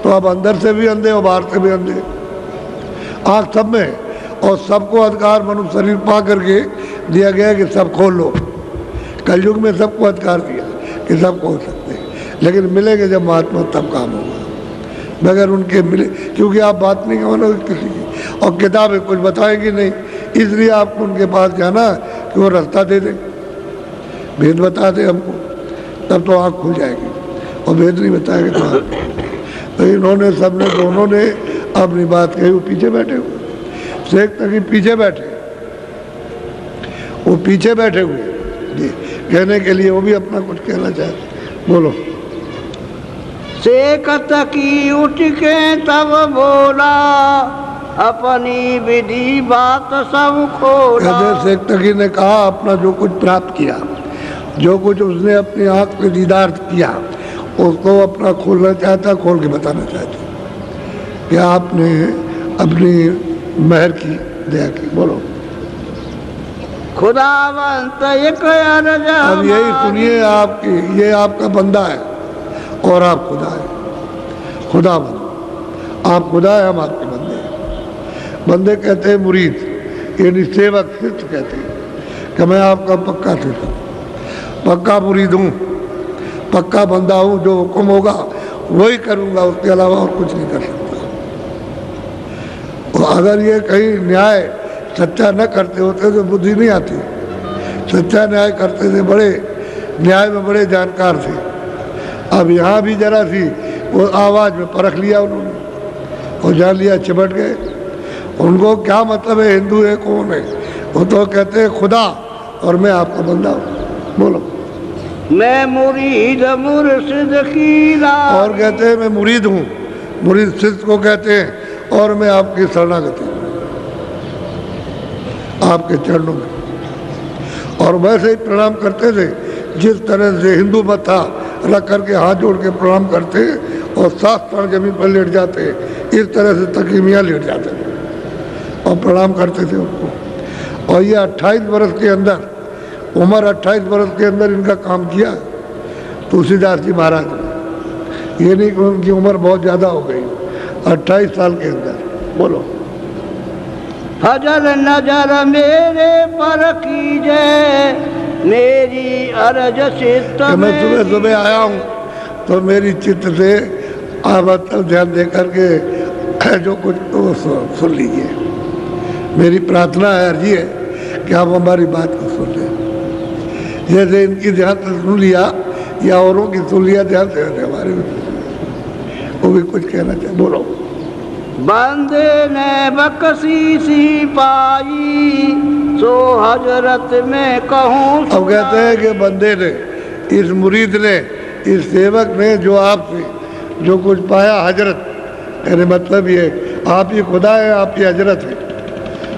तो अब अंदर से भी अंधे और बाहर से भी अंधे। आँख सब में, और सबको अधिकार मनुष्य शरीर पा करके दिया गया कि सब खोल लो। कलयुग में सबको अधिकार दिया कि सब खोल सकते हैं, लेकिन मिलेंगे जब महात्मा तब काम होगा, मगर उनके मिले, क्योंकि आप बात नहीं मानोगे किसी की, और किताबें कुछ बताएंगी नहीं, इसलिए आपको उनके पास जाना कि वो रास्ता दे दे, भेद बता दे हमको, तब तो आँख खुल जाएगी, और भेद नहीं बताएंगे तो इन्होंने सबने दोनों ने अपनी बात कही। वो पीछे बैठे हुए शेख तक पीछे बैठे, वो पीछे बैठे हुए जी, कहने के लिए वो भी अपना कुछ कहना चाहते। बोलो। शेख तकी उठ के तब बोला, अपनी विधि बात सब खोला। कहते शेख तकी ने कहा अपना जो कुछ प्राप्त किया, जो कुछ उसने अपनी आँख से दीदार किया, उसको अपना खोलना चाहता, खोल के बताना चाहता कि आपने अपनी मेहर की, दया की। बोलो खुदावंत एक अर्ज अब यही हमारी। सुनिए, आपकी, ये आपका बंदा है और आप खुदा है। खुदा बंद, आप खुदा है, हम आपके बंदे हैं। बंदे कहते हैं मुरीद, यानी सेवक, शिष्य कहते हैं कि मैं आपका पक्का शिष्य, पक्का मुरीद हूँ, पक्का बंदा हूँ, जो हुक्म होगा वही करूँगा, उसके अलावा और कुछ नहीं कर सकता। और अगर ये कहीं न्याय सच्चा न करते होते तो बुद्धि नहीं आती। सच्चा न्याय करते थे, बड़े न्याय में बड़े जानकार थे। अब यहाँ भी जरा सी वो आवाज़ में परख लिया उन्होंने और जान लिया, चिपट गए। उनको क्या मतलब है हिंदू है कौन है, वो तो कहते हैं खुदा और मैं आपका बंदा हूँ। बोलो मैं मुरीद मुर्शिद की राह। और कहते हैं मैं मुरीद हूँ, मुरीद शिष्य को कहते हैं, और मैं आपकी शरणागति हूँ, आपके चरणों में। और वैसे ही प्रणाम करते थे जिस तरह से हिंदू मत था, रख करके हाथ जोड़ के प्रणाम करते और 7 क्षण जमीन पर लेट जाते, इस तरह से तकी मियाँ लेट जाते थे और प्रणाम करते थे उनको। और ये 28 वर्ष के अंदर, उम्र 28 वर्ष के अंदर इनका काम किया तुलसीदास जी महाराज ने। ये नहीं कि उनकी उम्र बहुत ज़्यादा हो गई, 28 साल के अंदर। बोलो फजल नजर मेरे पर कीजे, मेरी अरज चित्त कि मैं सुबह में। सुबह आया हूँ तो मेरी चित्त से आप ध्यान दे करके जो कुछ तो सुन लीजिए। मेरी प्रार्थना है, अर्जी है कि आप हमारी बात को सुन लें। जैसे इनकी ध्यान से सुन लिया या औरों की सुन लिया ध्यान से, हमारे वो भी कुछ कहना चाहिए। बोलो बंदे ने बकसी सी पाई, सो हजरत में कहूँ। अब कहते हैं कि बंदे ने, इस मुरीद ने, इस सेवक ने जो आपसे जो कुछ पाया हजरत, यानी मतलब ये आप ही खुदा है, आप ही हजरत है,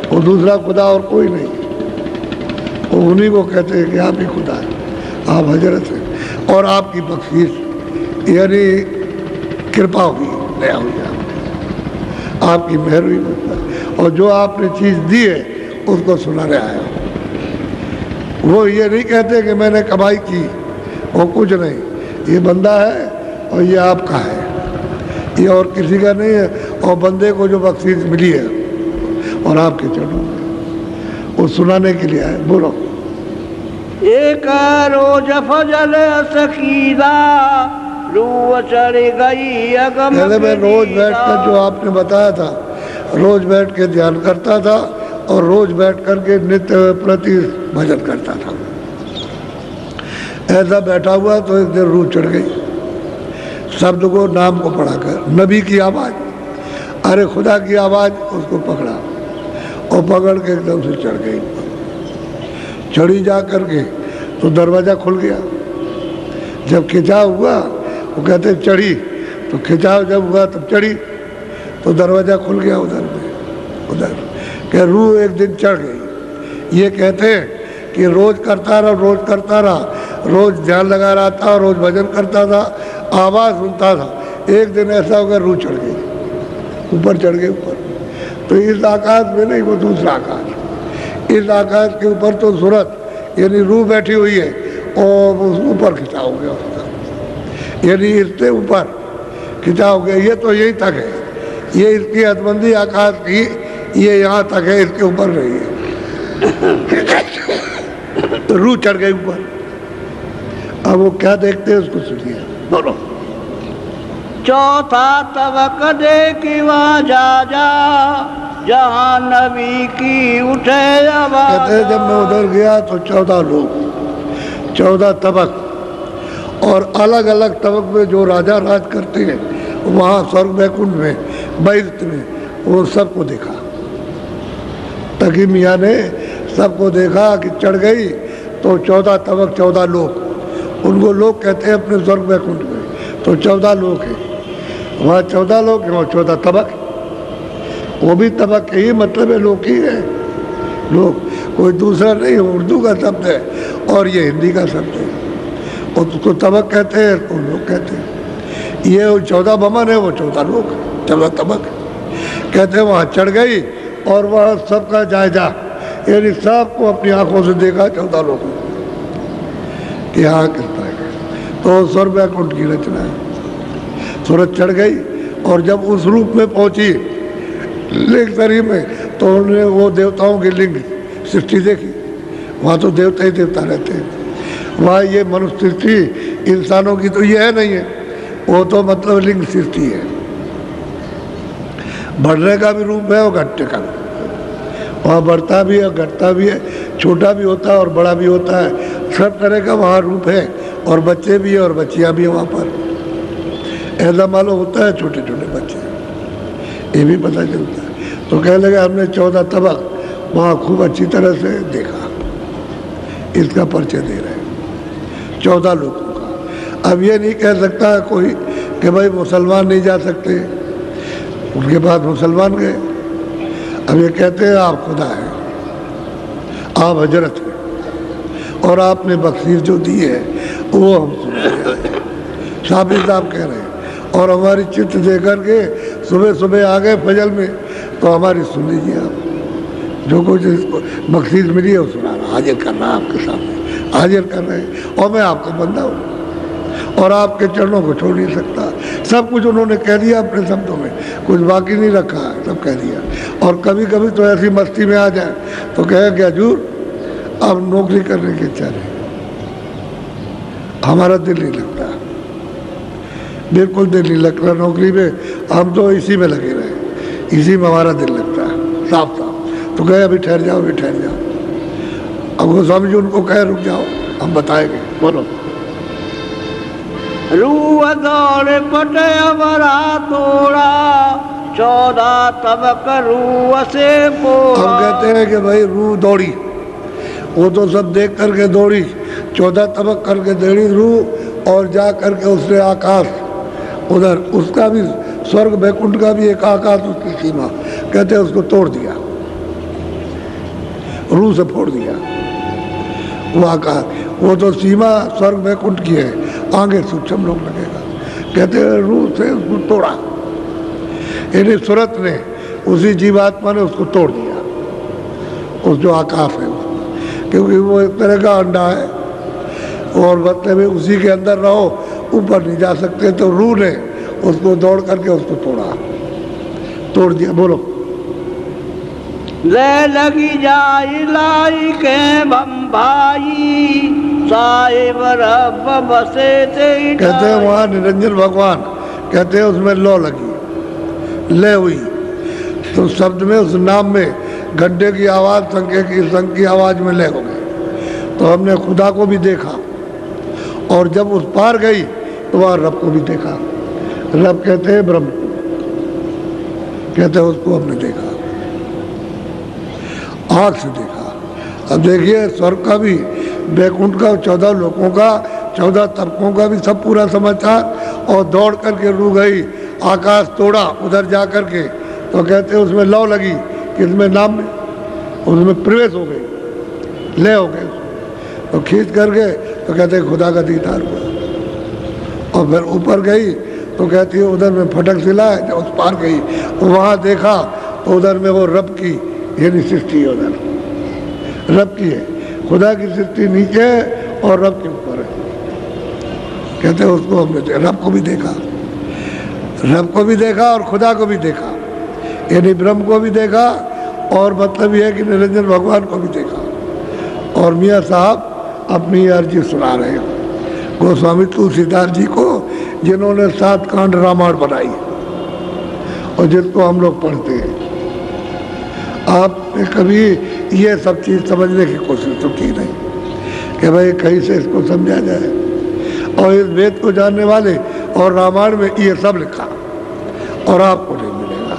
वो दूसरा खुदा और कोई नहीं। वो उन्हीं को कहते हैं कि आप ही खुदा है, आप हजरत हैं, और आपकी बख्शीश यानी कृपा हुई, दया हुई, आपकी मेहर हुई, मतलब। और जो आपने चीज़ दी है उसको सुनाने आया। वो ये नहीं कहते कि मैंने कमाई की, वो कुछ नहीं, ये बंदा है और ये आपका है, ये और किसी का नहीं है। और बंदे को जो बख्शीश मिली है और आपके चरणों में, वो सुनाने के लिए आए। बोलो एक रोज फजल सकीदा, रूह चढ़ गई अगम। पहले मैं रोज बैठकर, जो आपने बताया था, रोज बैठ के ध्यान करता था और रोज बैठ करके नित्य प्रति भजन करता था। ऐसा बैठा हुआ तो एक दिन रूह चढ़ गई, शब्द को, नाम को पढ़ाकर, नबी की आवाज़, अरे खुदा की आवाज़, उसको पकड़ा और पकड़ के एकदम से चढ़ गई। चढ़ी जा करके तो दरवाज़ा खुल गया। जब खिंचाव हुआ, वो कहते चढ़ी, तो खिंचाव जब हुआ तब चढ़ी, तो दरवाज़ा खुल गया उधर में, उधर कि रूह एक दिन चढ़ गई। ये कहते हैं कि रोज़ करता रहा, रोज़ करता रहा, रोज़ ध्यान लगा रहा था, रोज़ भजन करता था, आवाज़ सुनता था। एक दिन ऐसा होगा रूह चढ़ गई, ऊपर चढ़ गई ऊपर। तो इस आकाश में नहीं, वो दूसरा आकाश, इस आकाश के ऊपर तो सूरत यानी रूह बैठी हुई है और उस ऊपर खिंचा हो गया उसका, यानी इससे ऊपर खिंचा हो गया। ये तो यही तक है, ये इसकी हदबंदी आकाश की, ये यहाँ तक है, इसके ऊपर नहीं है। तो रूह चढ़ गई ऊपर। अब वो क्या देखते हैं उसको सुनिए। बोलो चौथा तबक दे कि वहाँ जा जहाँ नबी की उठे आवाज़। कहते हैं जब मैं उधर गया तो 14 लोग, 14 तबक, और अलग अलग तबक में जो राजा राज करते हैं वहाँ स्वर्ग वैकुंठ में, बैत में, वो सबको देखा। तकी मियाँ ने सबको देखा कि चढ़ गई तो 14 तबक, 14 लोग, उनको लोग कहते हैं अपने स्वर्ग वैकुंठ में। तो 14 लोग हैं वहाँ, 14 लोग हैं, वहाँ 14 तबक, वो भी तबक ही मतलब है, लोग ही है, लोग, कोई दूसरा नहीं, उर्दू का शब्द है और ये हिंदी का शब्द है। और उसको तबक कहते हैं, तो लोग कहते हैं। ये 14 भवन है, वो 14 लोग, 14 तबक कहते हैं। वहाँ चढ़ गई और वह सबका जायजा, यानी सबको अपनी आंखों से देखा 14 लोगों कि यहाँ किस तरह का। तो स्वर्ग वैकुंठ की रचना है। सूरज चढ़ गई और जब उस रूप में पहुंची लिंग शरीर में, तो उन्होंने वो देवताओं की लिंग सृष्टि देखी। वहाँ तो देवता ही देवता रहते हैं, वहाँ ये मनुष्य सृष्टि इंसानों की तो ये है नहीं है, वो तो मतलब लिंग सृष्टि है। बढ़ने का भी रूप है और घटने का भी। वहाँ बढ़ता भी है, घटता भी है, छोटा भी होता है और बड़ा भी होता है, सब तरह का वहाँ रूप है। और बच्चे भी है और बच्चियाँ भी है वहाँ पर। ऐसा मालूम होता है छोटे छोटे बच्चे, ये भी पता चलता है। तो कह लगे हमने 14 तबक वहाँ खूब अच्छी तरह से देखा। इसका परिचय दे रहे हैं 14 लोगों का। अब ये नहीं कह सकता कोई कि भाई मुसलमान नहीं जा सकते, उनके पास मुसलमान गए। अब ये कहते हैं आप खुदा हैं, आप हजरत हैं, और आपने बख्शीश जो दी है वो हम सुन रहे हैं। शाफी साहब कह रहे हैं, और हमारी चित्त दे करके सुबह सुबह आ गए फजल में, तो हमारी सुन लीजिए आप। जो कुछ बख्शीश मिली है वो सुना रहा, हाजिर कर रहा आपके सामने, हाजिर कर रहे हैं। और मैं आपका बंदा हूँ और आपके चरणों को छोड़ नहीं सकता। सब कुछ उन्होंने कह दिया अपने शब्दों में, कुछ बाकी नहीं रखा, सब कह दिया। और कभी कभी तो ऐसी मस्ती में आ जाए तो कहे कि हजूर अब नौकरी करने की इच्छा नहीं, हमारा दिल नहीं लगता, बिल्कुल दिल नहीं लगता नौकरी में, हम तो इसी में लगे रहे, इसी में हमारा दिल लगता है साफ साफ। तो कहे अभी ठहर जाओ, अभी ठहर जाओ। अब गोस्वामी जी उनको कहे रुक जाओ, हम बताएंगे, बोलो। रूह दौड़ पटे अमरा तोड़ा, 14 तबक रूह से पोड़ा। हम कहते हैं कि भाई रूह दौड़ी, वो तो सब देख करके दौड़ी, 14 तबक करके दौड़ी रूह, और जा करके उसने आकाश उधर, उसका भी स्वर्ग वैकुंठ का भी एक आकाश उसकी सीमा, कहते हैं उसको तोड़ दिया, रूह से फोड़ दिया वो आकाश। वो तो सीमा स्वर्ग वैकुंठ की है, आगे सूक्ष्म लोग लगेगा। कहते हैं रूह से उसको तोड़ा, यानी सूरत ने, उसी जीवात्मा ने उसको तोड़ दिया, उस जो आकाश है, क्योंकि वो एक तरह का अंडा है और मतलब उसी के अंदर रहो, ऊपर नहीं जा सकते। तो रूह ने उसको दौड़ करके उसको तोड़ दिया। बोलो। ले लगी जाई लाई के बम्बाई, साहिब रब बसे ते। कहते हैं वहाँ निरंजन भगवान, कहते हैं उसमें लौ लगी, ले हुई। तो शब्द में, उस नाम में घंटे की आवाज़, संख की आवाज़ में ले हो गए। तो हमने खुदा को भी देखा, और जब उस पार गई तो वहाँ रब को भी देखा। रब कहते हैं ब्रह्म, कहते हैं उसको हमने देखा, आँख से देखा। अब देखिए स्वर्ग का भी, वैकुंठ का, 14 लोगों का, 14 तबकों का भी सब पूरा समाचार। और दौड़ करके रू गई, आकाश तोड़ा उधर जा करके, तो कहते हैं उसमें लौ लगी, किसमें नाम में, उसमें प्रवेश हो गई, ले हो गए। तो खींच करके तो कहते हैं खुदा का दीदार हुआ। और फिर ऊपर गई तो कहती है उधर में फटक सिला है, जब उस पार गई तो वहाँ देखा तो उधर में वो रब की यानी सृष्टि है, उधर रब की है। खुदा की सृष्टि नीचे है और रब के ऊपर है। कहते हैं उसको हमने रब को भी देखा, रब को भी देखा और खुदा को भी देखा, यानी ब्रह्म को भी देखा, और मतलब ये है कि निरंजन भगवान को भी देखा। और मियाँ साहब अपनी अर्जी सुना रहे हैं गोस्वामी तुलसीदास जी को, जिन्होंने 7 कांड रामायण बनाई और जिसको हम लोग पढ़ते हैं। आपने कभी ये सब चीज़ समझने की कोशिश तो की नहीं कि भाई कहीं से इसको समझा जाए। और इस वेद को जानने वाले और रामायण में ये सब लिखा, और आपको नहीं मिलेगा।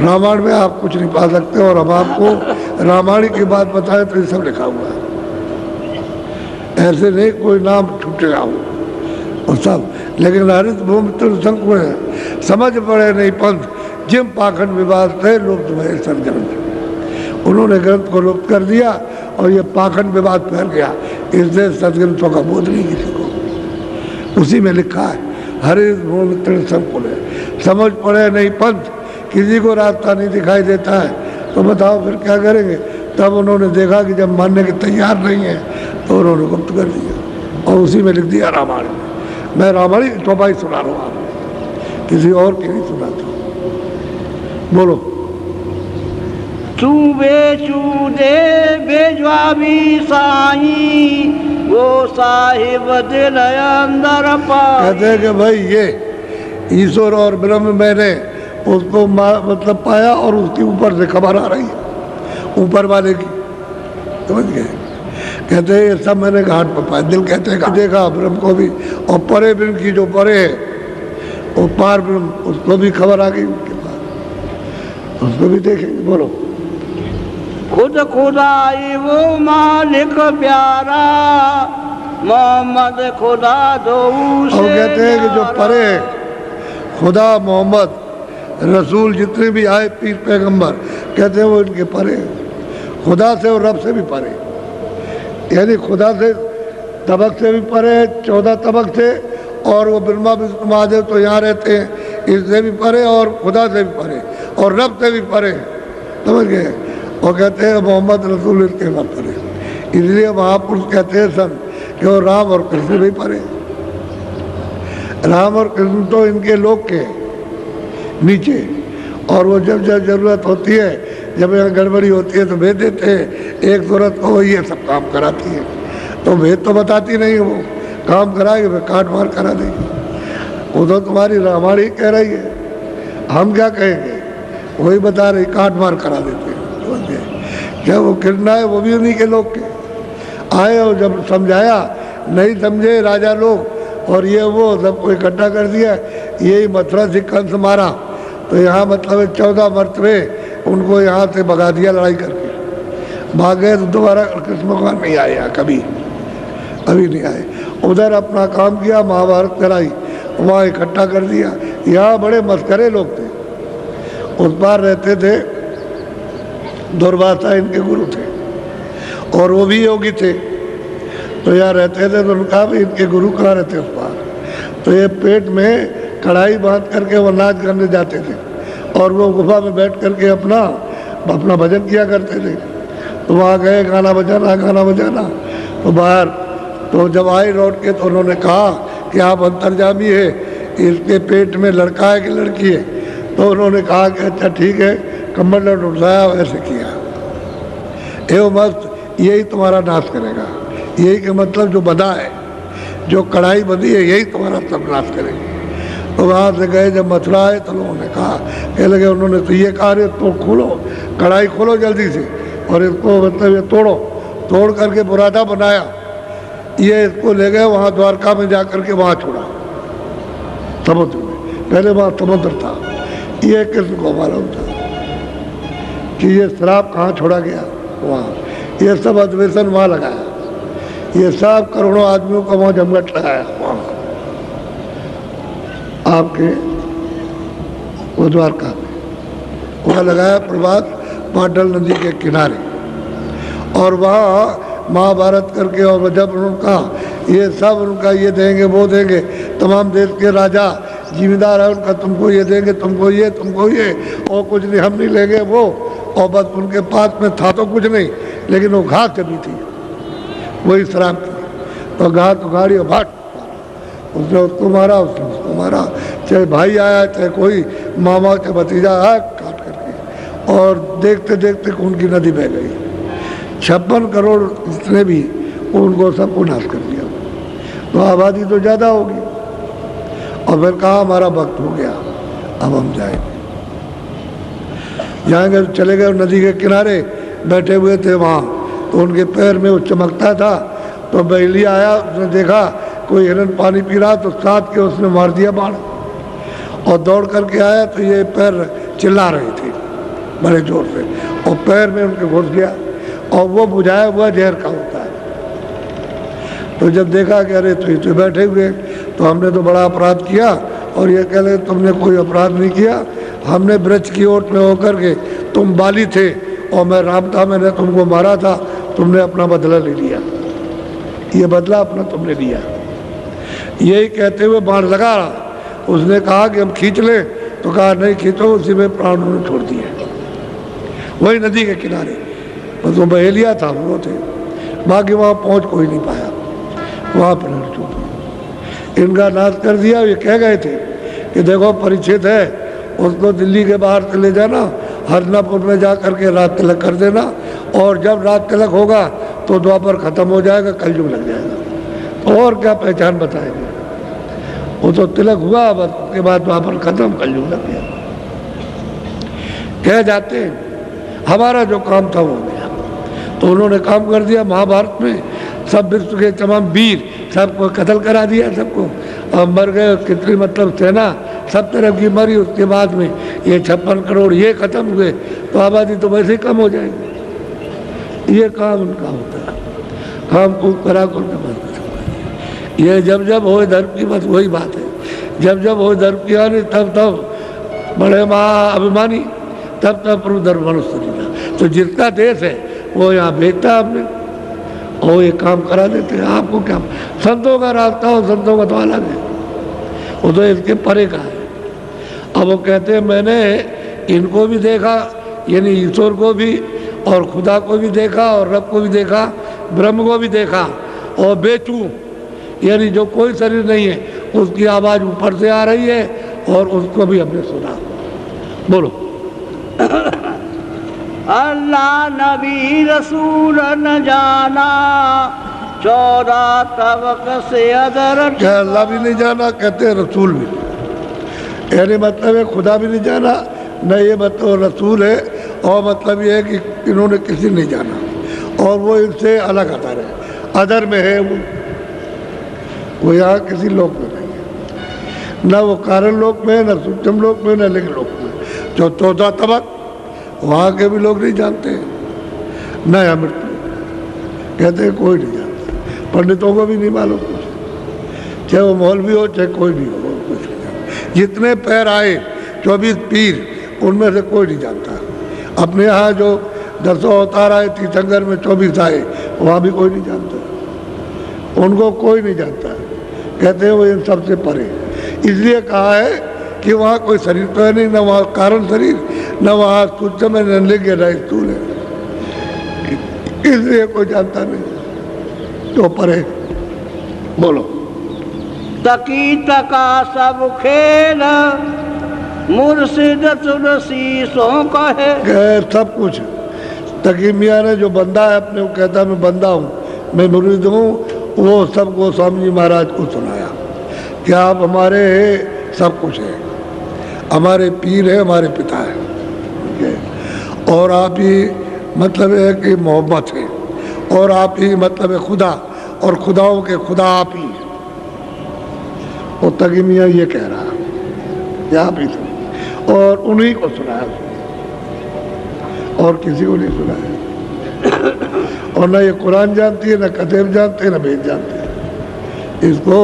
रामायण में आप कुछ नहीं पा सकते, और हम आपको रामायण की बात बताएं तो ये सब लिखा हुआ है। ऐसे नहीं कोई नाम छूटेगा हो और सब। लेकिन हरित भूमि संख में समझ पड़े नहीं पंथ, जिम पाखंड विवाद थे लोग तुम्हारे सर ग्रंथ। उन्होंने ग्रंथ को लुप्त कर दिया और ये पाखंड विवाद फैल गया, इसलिए सदग्रंथों का बोध नहीं किसी को। उसी में लिखा है हरि बोल तृण संकुल है, समझ पड़े नहीं पंथ, किसी को रास्ता नहीं दिखाई देता है, तो बताओ फिर क्या करेंगे। तब उन्होंने देखा कि जब मानने के तैयार नहीं है तो उन्होंने गुप्त कर दिया और उसी में लिख दिया रामायण में। मैं रामायण की चौपाई सुना रहा हूँ आपको, किसी और की नहीं सुनाता। बोलो। तू बेचू दे बेजवाबी साई, वो साहिब दिल अंदर पाई। कहते हैं कि भाई ये ईश्वर और ब्रह्म मैंने उसको मतलब पाया और उसके ऊपर से खबर आ रही है, ऊपर वाले की, समझ गए। कहते हैं ये सब मैंने घाट पर पाया। दिल कहते हैं देखा ब्रह्म को भी, और परे ब्रह्म की जो परे है वो पार ब्रह्म, उसको भी खबर आ गई उनके पास, उसको भी देखेंगे। बोलो। खुद खुदाई वो मालिक प्यारा, मोहम्मद खुदा दो। और कहते हैं कि जो परे है खुदा मोहम्मद रसूल जितने भी आए पीर पैगंबर, कहते हैं वो इनके परे है, खुदा से और रब से भी परे, यानी खुदा से तबक से भी परे है, 14 तबक से, और वो ब्रह्मा विष्णु महादेव तो यहाँ रहते हैं, इससे भी परे और खुदा से भी परे और रब से भी परे, समझ गए। और कहते हैं मोहम्मद रसूल इनके परे, इसलिए महापुरुष कहते हैं सन कि वो राम और कृष्ण भी परे। राम और कृष्ण तो इनके लोक के नीचे, और वो जब जब जरूरत होती है, जब यहाँ गड़बड़ी होती है तो भेज देते हैं एक सूरत को, वो ये सब काम कराती है। तो भेद तो बताती नहीं है, वो काम कराएगी, वे काट मार करा देगी। वो तो तुम्हारी रामायण ही कह रही है, हम क्या कहेंगे, वही बता रही, काट मार करा देते हैं। क्या वो कृष्ण आए, वो भी उन्हीं के लोग के आए, और जब समझाया नहीं समझे राजा लोग, और ये वो सबको इकट्ठा कर दिया, यही मथुरा से कंस मारा, तो यहाँ मतलब 14 मरतबे उनको यहाँ से भगा दिया लड़ाई करके, भाग गए। तो दोबारा कृष्ण भगवान नहीं आए यहाँ कभी, अभी नहीं आए। उधर अपना काम किया, महाभारत कराई, वहाँ इकट्ठा कर दिया। यहाँ बड़े मस्करे लोग थे, उस पार रहते थे दुर्वासा इनके गुरु थे, और वो भी योगी थे, तो यहाँ रहते थे। तो उनका भी इनके गुरु कहाँ रहते उस पार, तो ये पेट में कढ़ाई बांध करके वो नाच करने जाते थे, और वो गुफा में बैठ करके अपना भजन किया करते थे। तो वहाँ गए, गाना बजाना, तो बाहर, तो जब आए लौट के, तो उन्होंने कहा कि आप अंतर्जामी है, इसके पेट में लड़का है कि लड़की है। तो उन्होंने कहा कि अच्छा ठीक है, कम्बल उठाया, वैसे किया, एवं मस्त यही तुम्हारा नाश करेगा, यही के मतलब जो बंधा है, जो कढ़ाई बंधी है, यही तुम्हारा सब नाश करेगी। तो वहाँ से गए, जब मथुरा आए तो लोगों ने कहा, कह लगे, उन्होंने तो ये कहा, तो खोलो कढ़ाई, खोलो जल्दी से, और इसको मतलब ये तोड़ करके बुरादा बनाया, ये इसको ले गए वहाँ द्वारका में जा करके वहाँ छोड़ा समुद्र में। पहले वहाँ समुद्र था, ये कृष्ण को मालूम था कि ये श्राप कहाँ छोड़ा गया, वहाँ ये सब अधिवेशन वहाँ लगाया, ये सब करोड़ों आदमियों का वहाँ जमघट लगाया, वहाँ आपके वो द्वारका में वहाँ लगाया प्रभात पाटल नदी के किनारे। और वहाँ महाभारत करके, और जब उनका ये सब उनका ये देंगे वो देंगे, तमाम देश के राजा जिम्मेदार है उनका, तुमको ये देंगे, तुमको ये, और कुछ नहीं, हम नहीं लेंगे वो। और बस उनके पास में था तो कुछ नहीं, लेकिन वो घास कभी थी, वही शराब थी, तो घास उखाड़ी और भाट, उसने उसको मारा, उसने उसको मारा, चाहे भाई आया चाहे कोई मामा के भतीजा आया, काट करके, और देखते देखते खून की नदी बह गई। 56 करोड़ जितने भी, उनको सबको नाश कर दिया। तो आबादी तो ज़्यादा होगी, और फिर कहा हमारा वक्त हो गया, अब हम जाएंगे। जाएंगे तो चले गए, नदी के किनारे बैठे हुए थे वहाँ, तो उनके पैर में वो चमकता था, तो बैली आया, उसने देखा कोई हिरन पानी पी रहा, तो साथ के उसने मार दिया बाण, और दौड़ करके आया तो ये पैर चिल्ला रही थी बड़े जोर से, और पैर में उनके घुस गया, और वो बुझाया हुआ जहर का होता है। तो जब देखा कि अरे तो ये तो बैठे हुए, तो हमने तो बड़ा अपराध किया, और ये कह रहे तुमने कोई अपराध नहीं किया, हमने ब्रज की ओट में होकर के, तुम बाली थे और मैं राम था, मैंने तुमको मारा था, तुमने अपना बदला ले लिया, ये बदला अपना तुमने लिया। यही कहते हुए बाण लगा रहा। उसने कहा कि हम खींच लें, तो कहा नहीं खींचो, उसी में प्राण उन्होंने छोड़ दिए। वही नदी के किनारे बस वो बहेलिया था, वो थे, बाकी वहाँ पहुँच कोई नहीं पाया, वहाँ पर लड़की इनका नाश कर दिया। ये कह गए थे कि देखो परिचित है, उसको दिल्ली के बाहर चले जाना, हरनापुर में जा करके रात तिलक कर देना, और जब रात तिलक होगा तो द्वापर खत्म हो जाएगा, कलयुग लग जाएगा। और क्या पहचान बताएंगे? वो तो तिलक हुआ, बस उसके बाद द्वापर खत्म, कलयुग लग गया। कह जाते हैं हमारा जो काम था वो हो गया। तो उन्होंने काम कर दिया। महाभारत में सब विश्व के तमाम वीर सबको कत्ल करा दिया, सबको मर गए। कितनी मतलब सेना सब तरफ की मरी। उसके बाद में ये 56 करोड़ ये खत्म हुए, तो आबादी तो वैसे ही कम हो जाएगी। ये काम उनका होता है, काम को करा कर ये जब जब हो धर्म की, बस वही बात है, जब जब हो धर्म की हानि तब तब बड़े महाअभिमानी, तब तब प्रभु धर्म मनुष्य जीता। तो जितना देश है वो यहाँ भेजता आपने, और ये काम करा देते हैं। आपको क्या, संतों का रास्ता हो, संतों का तो अलग है, वो तो इसके परे का है। अब वो कहते हैं मैंने इनको भी देखा, यानी ईश्वर को भी और खुदा को भी देखा और रब को भी देखा, ब्रह्म को भी देखा, और बेचू यानी जो कोई शरीर नहीं है उसकी आवाज़ ऊपर से आ रही है, और उसको भी हमने सुना। बोलो। अल्लाह नबी रसूल न जाना, 14 तबक से अदर। क्या अल्लाह भी नहीं जाना? कहते हैं रसूल भी, यानी मतलब है खुदा भी नहीं जाना, न ये मतलब रसूल है, और मतलब ये है कि इन्होंने किसी नहीं जाना, और वो इनसे अलग आता रहे, अदर में है वो यहाँ किसी लोक में नहीं है, न वो कारण लोक में, न सूक्ष्म लोक में, न लिंग लोक में। जो 14 तबक वहाँ के भी लोग नहीं जानते, न अमृत कहते हैं कोई नहीं जानता, पंडितों को भी नहीं मालूम कुछ, चाहे वो मौलवी हो चाहे कोई भी हो, कुछ नहीं जानता। जितने पैर आए 24 पीर, उनमें से कोई नहीं जानता। अपने यहाँ जो 10 अवतार आए तीर्थंकर में 24 आए, वहाँ भी कोई नहीं जानता, उनको कोई नहीं जानता। कहते हैं वो इन सबसे परे। इसलिए कहा है कि वहाँ कोई शरीर तो है नहीं, न वहाँ कारण शरीर, न वहाँ सूक्ष्म है, न लिंग है, न स्थूल है, इसलिए कोई जानता नहीं, तो परे। बोलो। तकी तका सब खेल, मुर्शिद तुलसी सो कहे। सब कुछ तकी मियाँ ने जो बंदा है अपने, वो कहता मैं बंदा हूँ, मैं मुरीद हूँ, वो सब गोस्वामी जी महाराज को सुनाया कि आप हमारे सब कुछ है, हमारे पीर है, हमारे पिता है, और आप ही मतलब है कि मोहम्मद है, और आप ही मतलब है खुदा, और खुदाओं के खुदा आप ही। और तकी मियाँ ये कह रहा है आप ही थे, और उन्हीं को सुनाया, और किसी को नहीं सुनाया। और न ये कुरान जानती है, न कतेब जानते हैं, न वेद जानते हैं। इसको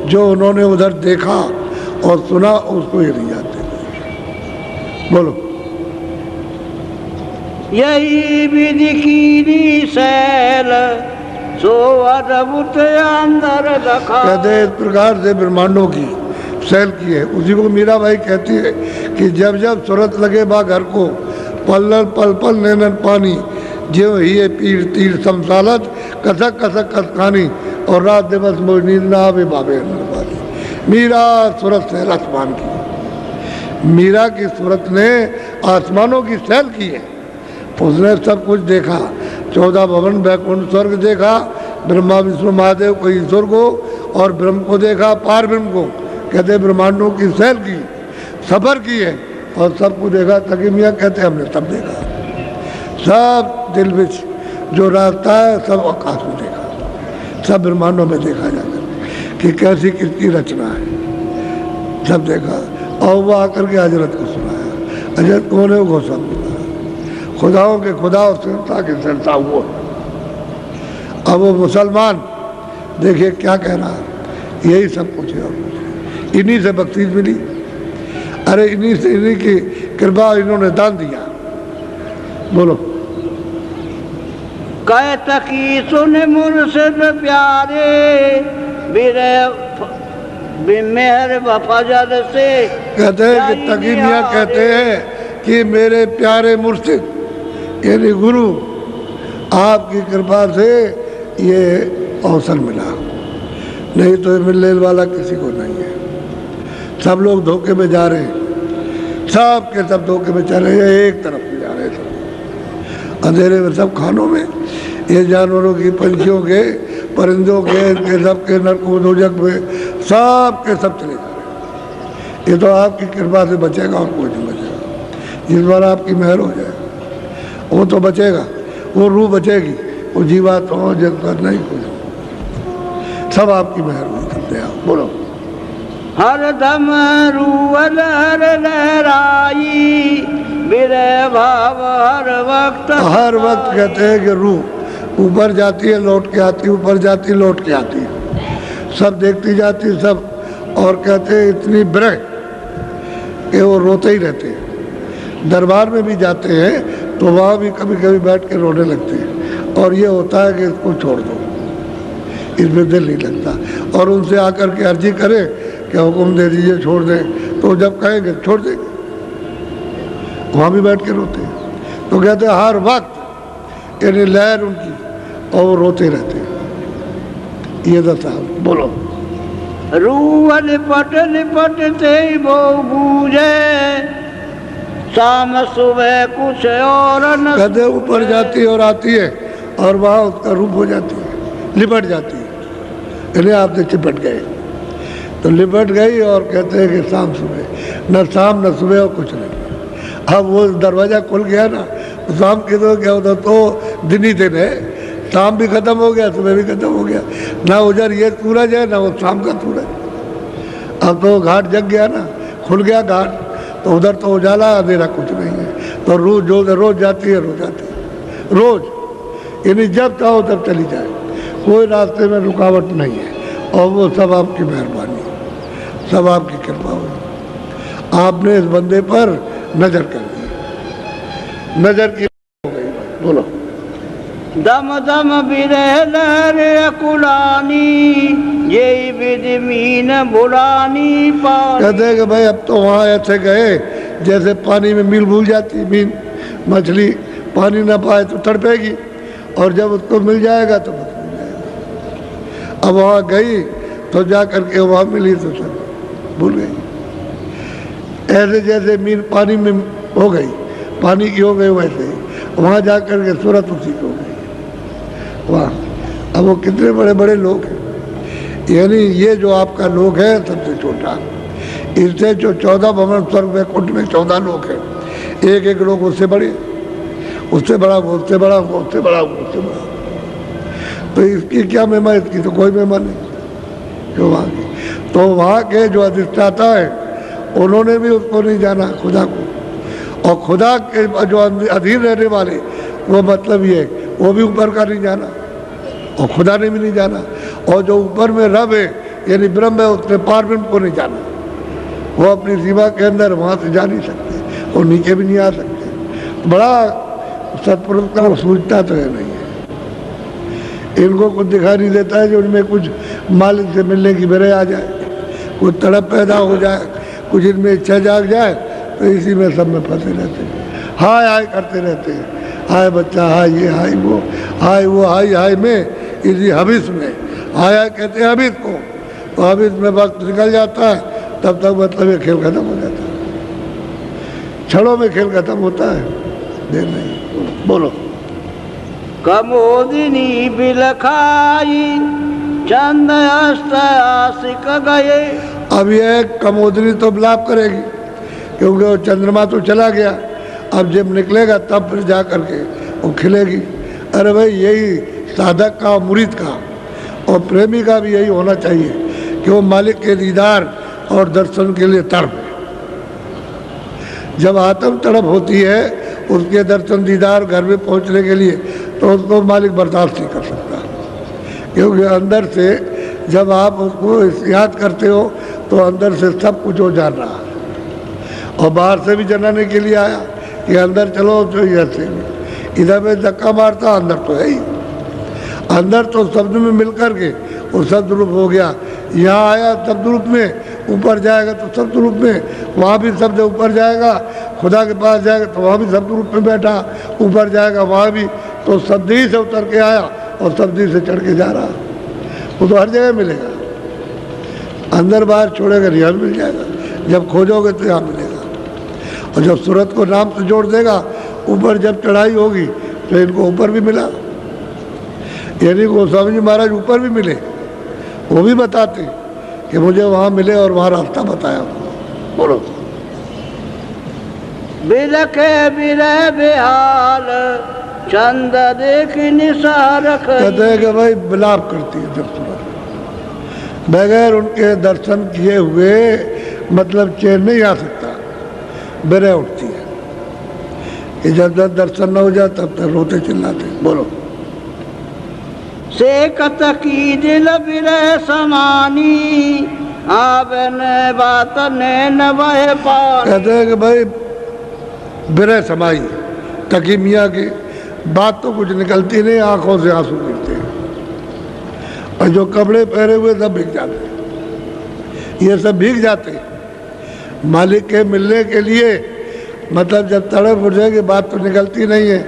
जो उन्होंने उधर देखा और सुना उसको ये नहीं जानते। बोलो। यही विधि कीनी सैल, सो अद्भुत अंदर रखा। कहते इस प्रकार से ब्रह्मांडों की सैल की है। उसी को मीरा भाई कहती है कि जब जब सूरत लगे बा घर को, पल्लल पल पल नैनन पानी, जो ही पीर तीर समसालत, कसक कसक कसखानी, और रात दिवस मोह नींद ना आवे बाबे वाली। मीरा सूरत सैल आसमान की, मीरा की सूरत ने आसमानों की सैल की है। उसने सब कुछ देखा, 14 भवन बैकुंठ स्वर्ग देखा, ब्रह्मा विष्णु महादेव को ईश्वर को, और ब्रह्म को देखा, पार ब्रह्म को। कहते ब्रह्मांडों की सैर की, सफर की है, और सबको देखा। तकी मियाँ कहते हमने सब देखा, सब दिल में जो रास्ता है सब आकाश में देखा, सब ब्रह्मांडों में देखा जाता है कि कैसी किसकी रचना है, सब देखा। और वो आकर के हजरत को सुनाया। हजरत कौन है? वो गोस्वामी खुदाओं के खुदा और संस्था के संस्था वो। अब वो मुसलमान देखिए क्या कह रहा है, यही सब कुछ है, इन्हीं से बख्शीश मिली। अरे इन्हीं से, इन्हीं की कृपा इन्होंने दान दिया। बोलो। कह तकी सुन मुर्शिद प्यारे बिरे मेहर फजल से। कहते हैं कि तकी मियाँ कहते हैं कि मेरे प्यारे मुर्शिद यानी गुरु आपकी कृपा से ये अवसर मिला, नहीं तो ये मिलने वाला किसी को नहीं है। सब लोग धोखे में जा रहे हैं, सब के सब धोखे में चले हैं, एक तरफ में जा रहे हैं सब अंधेरे में, सब खानों में, ये जानवरों की, पंछियों के, परिंदों के सब के नरकों दोजख में सब के सब चले जा रहे हैं। ये तो आपकी कृपा से बचेगा और कोई नहीं बचेगा। जिस बार आपकी मेहर हो जाए वो तो बचेगा, वो रूह बचेगी, वो जीवात्मा जिनका नहीं कुछ, सब आपकी मेहर हो सकते हैं। बोलो हर दम रूह लहर लहराई बिरे भाव हर वक्त कहते हैं कि रूह ऊपर जाती है लौट के आती, ऊपर जाती लौट के आती है, सब देखती जाती सब, और कहते हैं इतनी बिरह कि वो रोते ही रहते हैं। दरबार में भी जाते हैं तो वहाँ भी कभी कभी बैठ के रोने लगते हैं, और ये होता है कि इसको छोड़ दो, इसमें दिल नहीं लगता। और उनसे आकर के अर्जी करें कि हुक्म दे दीजिए छोड़ दें, तो जब कहेंगे छोड़ देंगे, वहाँ भी बैठ के रोते हैं। तो कहते हैं हर वक्त यानी लहर उनकी, और वो रोते रहते हैं। ये दशा बोलो रूह लिपट लिपटते वो बूझे शाम सुबह कुछ और न। कहते ऊपर जाती है और आती है, और वहाँ उसका रूप हो जाती है, लिपट जाती है, यानी आपसे चिपट गए तो लिपट गई। और कहते हैं कि शाम सुबह, न शाम न सुबह और कुछ नहीं। अब वो दरवाज़ा खुल गया ना, तो शाम के तो क्या होता, तो दिन ही दिन है, शाम भी ख़त्म हो गया, सुबह भी ख़त्म हो गया, ना उधर ये सूरज है ना वो शाम का सूरज। अब तो घाट जग गया ना, खुल गया घाट, तो उधर तो उजाला अंधेरा कुछ नहीं है। तो रोज़ जाती है, रोज़ आती है, रोज़, यानी जब चाहो तब चली जाए, कोई रास्ते में रुकावट नहीं है। और वो सब आपकी मेहरबानी, सब आपकी कृपा हुई। आपने इस बंदे पर नज़र कर दी, नज़र की हो गई। बोलो दम दम बिरह लहर अकुलानी ये विधि मीन बुलानी पानी। कहते हैं कि भाई अब तो वहाँ ऐसे गए जैसे पानी में मील भूल जाती, मीन मछली पानी ना पाए तो तड़पेगी, और जब उसको मिल जाएगा तो बस मिल जाएगा। अब वहाँ गई तो जा करके वहाँ मिली तो सब भूल गई। ऐसे जैसे मीन पानी में हो गई, पानी की हो गई, वैसे ही वहाँ जा कर के सूरत उसी की हो गई। वाह, अब वो कितने बड़े बड़े लोग हैं, यानी ये जो आपका लोग है सबसे छोटा, इससे जो 14 भवन स्वर्ग में कुंड में 14 लोग हैं, एक एक लोग उससे बड़े, उससे बड़ा, उससे बड़ा, उससे बड़ा, उससे बड़ा। तो इसकी क्या महिमा, इसकी तो कोई महिमा नहीं जो वहाँ की। तो वहाँ के जो अधिष्ठाता है उन्होंने भी उसको नहीं जाना, खुदा को, और खुदा के जो अधीन रहने वाले, वो मतलब ये वो भी ऊपर का नहीं जाना, और खुदा ने भी नहीं जाना। और जो ऊपर में रब है यानी ब्रह्म है, उसने पार ब्रह्म को नहीं जाना, वो अपनी सीमा के अंदर वहाँ से जा नहीं सकते, और नीचे भी नहीं आ सकते। बड़ा सत्पुरुष का सूझता तो है नहीं है, इनको कुछ दिखाई नहीं देता है जो इनमें कुछ मालिक से मिलने की बेरे आ जाए, कुछ तड़प पैदा हो जाए, कुछ इनमें इच्छा जाग जाए, तो इसी में सब में फंसे रहते हैं, हाय हाय करते रहते हैं, हाय बच्चा, हाय ये, हाय वो, हाय वो, हाय हाय में, इसी हबिस में, हाय हाय कहते हैं हबिस को। तो हबिस में वक्त निकल जाता है, तब तक मतलब ये खेल खत्म हो जाता है, क्षणों में खेल खत्म होता है, देर नहीं। बोलो कमोदिनी बिलखाई चंद अस्त आशिक गए। अब ये कमोदनी तो विलाप करेगी, क्योंकि वो चंद्रमा तो चला गया, अब जब निकलेगा तब फिर जा करके वो खिलेगी। अरे भाई यही साधक का, मुरीद का और प्रेमी का भी यही होना चाहिए कि वो मालिक के दीदार और दर्शन के लिए तड़पे। जब आत्म तड़प होती है उसके दर्शन दीदार घर में पहुंचने के लिए, तो उसको मालिक बर्दाश्त नहीं कर सकता, क्योंकि अंदर से जब आप उसको याद करते हो तो अंदर से सब कुछ हो जान रहा है, और बाहर से भी जनाने के लिए आया कि अंदर चलो, तो इधर से इधर में धक्का मारता, अंदर तो है ही। अंदर तो शब्द में मिल कर के वो शब्द रूप हो गया, यहाँ आया शब्द रूप में, ऊपर जाएगा तो शब्द रूप में, वहाँ भी शब्द ऊपर जाएगा, खुदा के पास जाएगा तो वहाँ भी शब्द रूप में बैठा, ऊपर जाएगा वहाँ भी, तो शब्द ही से उतर के आया और शब्द ही से चढ़ के जा रहा। वो तो हर जगह मिलेगा, अंदर बाहर छोड़ेगा रियल मिल जाएगा, जब खोजोगे तो यहाँ मिलेगा। और जब सूरत को नाम से जोड़ देगा, ऊपर जब चढ़ाई होगी तो इनको ऊपर भी मिला, यानी गोस्वामी जी महाराज ऊपर भी मिले, वो भी बताते कि मुझे वहाँ मिले और वहाँ रास्ता बताया। बोलो। बिरखे बिरह बेहाल चंद देख निसार कहते हैं कि भाई विलाप करती है जब सूरत, बगैर उनके दर्शन किए हुए मतलब चैन नहीं आ सकता, बिरह उठती है कि जब तक दर्शन न हो जाए तब तक रोते चिल्लाते। बोलो। से कत की दिल बिरह समानी आवे न बात नैन बह पानी। कहते हैं कि भाई बिरह समाई तकी मियाँ की बात तो कुछ निकलती नहीं, आंखों से आंसू गिरते हैं, और जो कपड़े पहने हुए सब भीग जाते हैं, ये सब भीग जाते हैं मालिक के मिलने के लिए। मतलब जब तड़प उठ जाएगी बात तो निकलती नहीं है,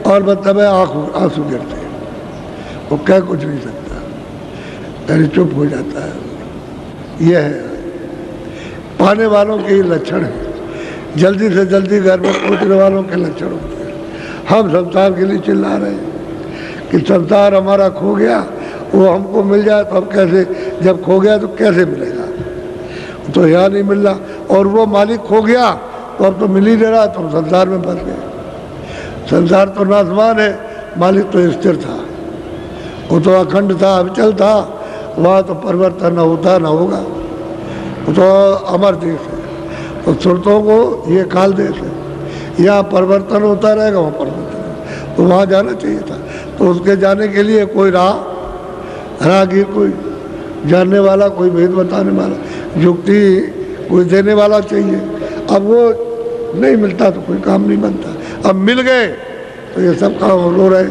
और मतलब है आंसू गिरते हैं, वो कह कुछ नहीं सकता, यानी चुप हो जाता है। यह है पाने वालों के लक्षण है, जल्दी से जल्दी घर में पहुँचने वालों के लक्षण होते हैं। हम संसार के लिए चिल्ला रहे हैं कि संसार हमारा खो गया, वो हमको मिल जाए तो हम कैसे, जब खो गया तो कैसे मिलेगा, तो यहाँ नहीं मिल रहा, और वो मालिक खो गया तो अब तो मिल ही नहीं रहा, तो हम संसार में फंस गए। संसार तो नासमान है, मालिक तो स्थिर था, वो तो अखंड था, अविचल था, वहाँ तो परिवर्तन न होता न होगा, वो तो अमर देश है। तो सुरतों को ये काल देश है, यहाँ परिवर्तन होता रहेगा, वहाँ परिवर्तन, तो वहाँ जाना चाहिए था। तो उसके जाने के लिए कोई राहगीर, कोई जानने वाला, कोई भेद बताने वाला, युक्ति कोई देने वाला चाहिए। अब वो नहीं मिलता तो कोई काम नहीं बनता। अब मिल गए तो ये सब काम रो रहे।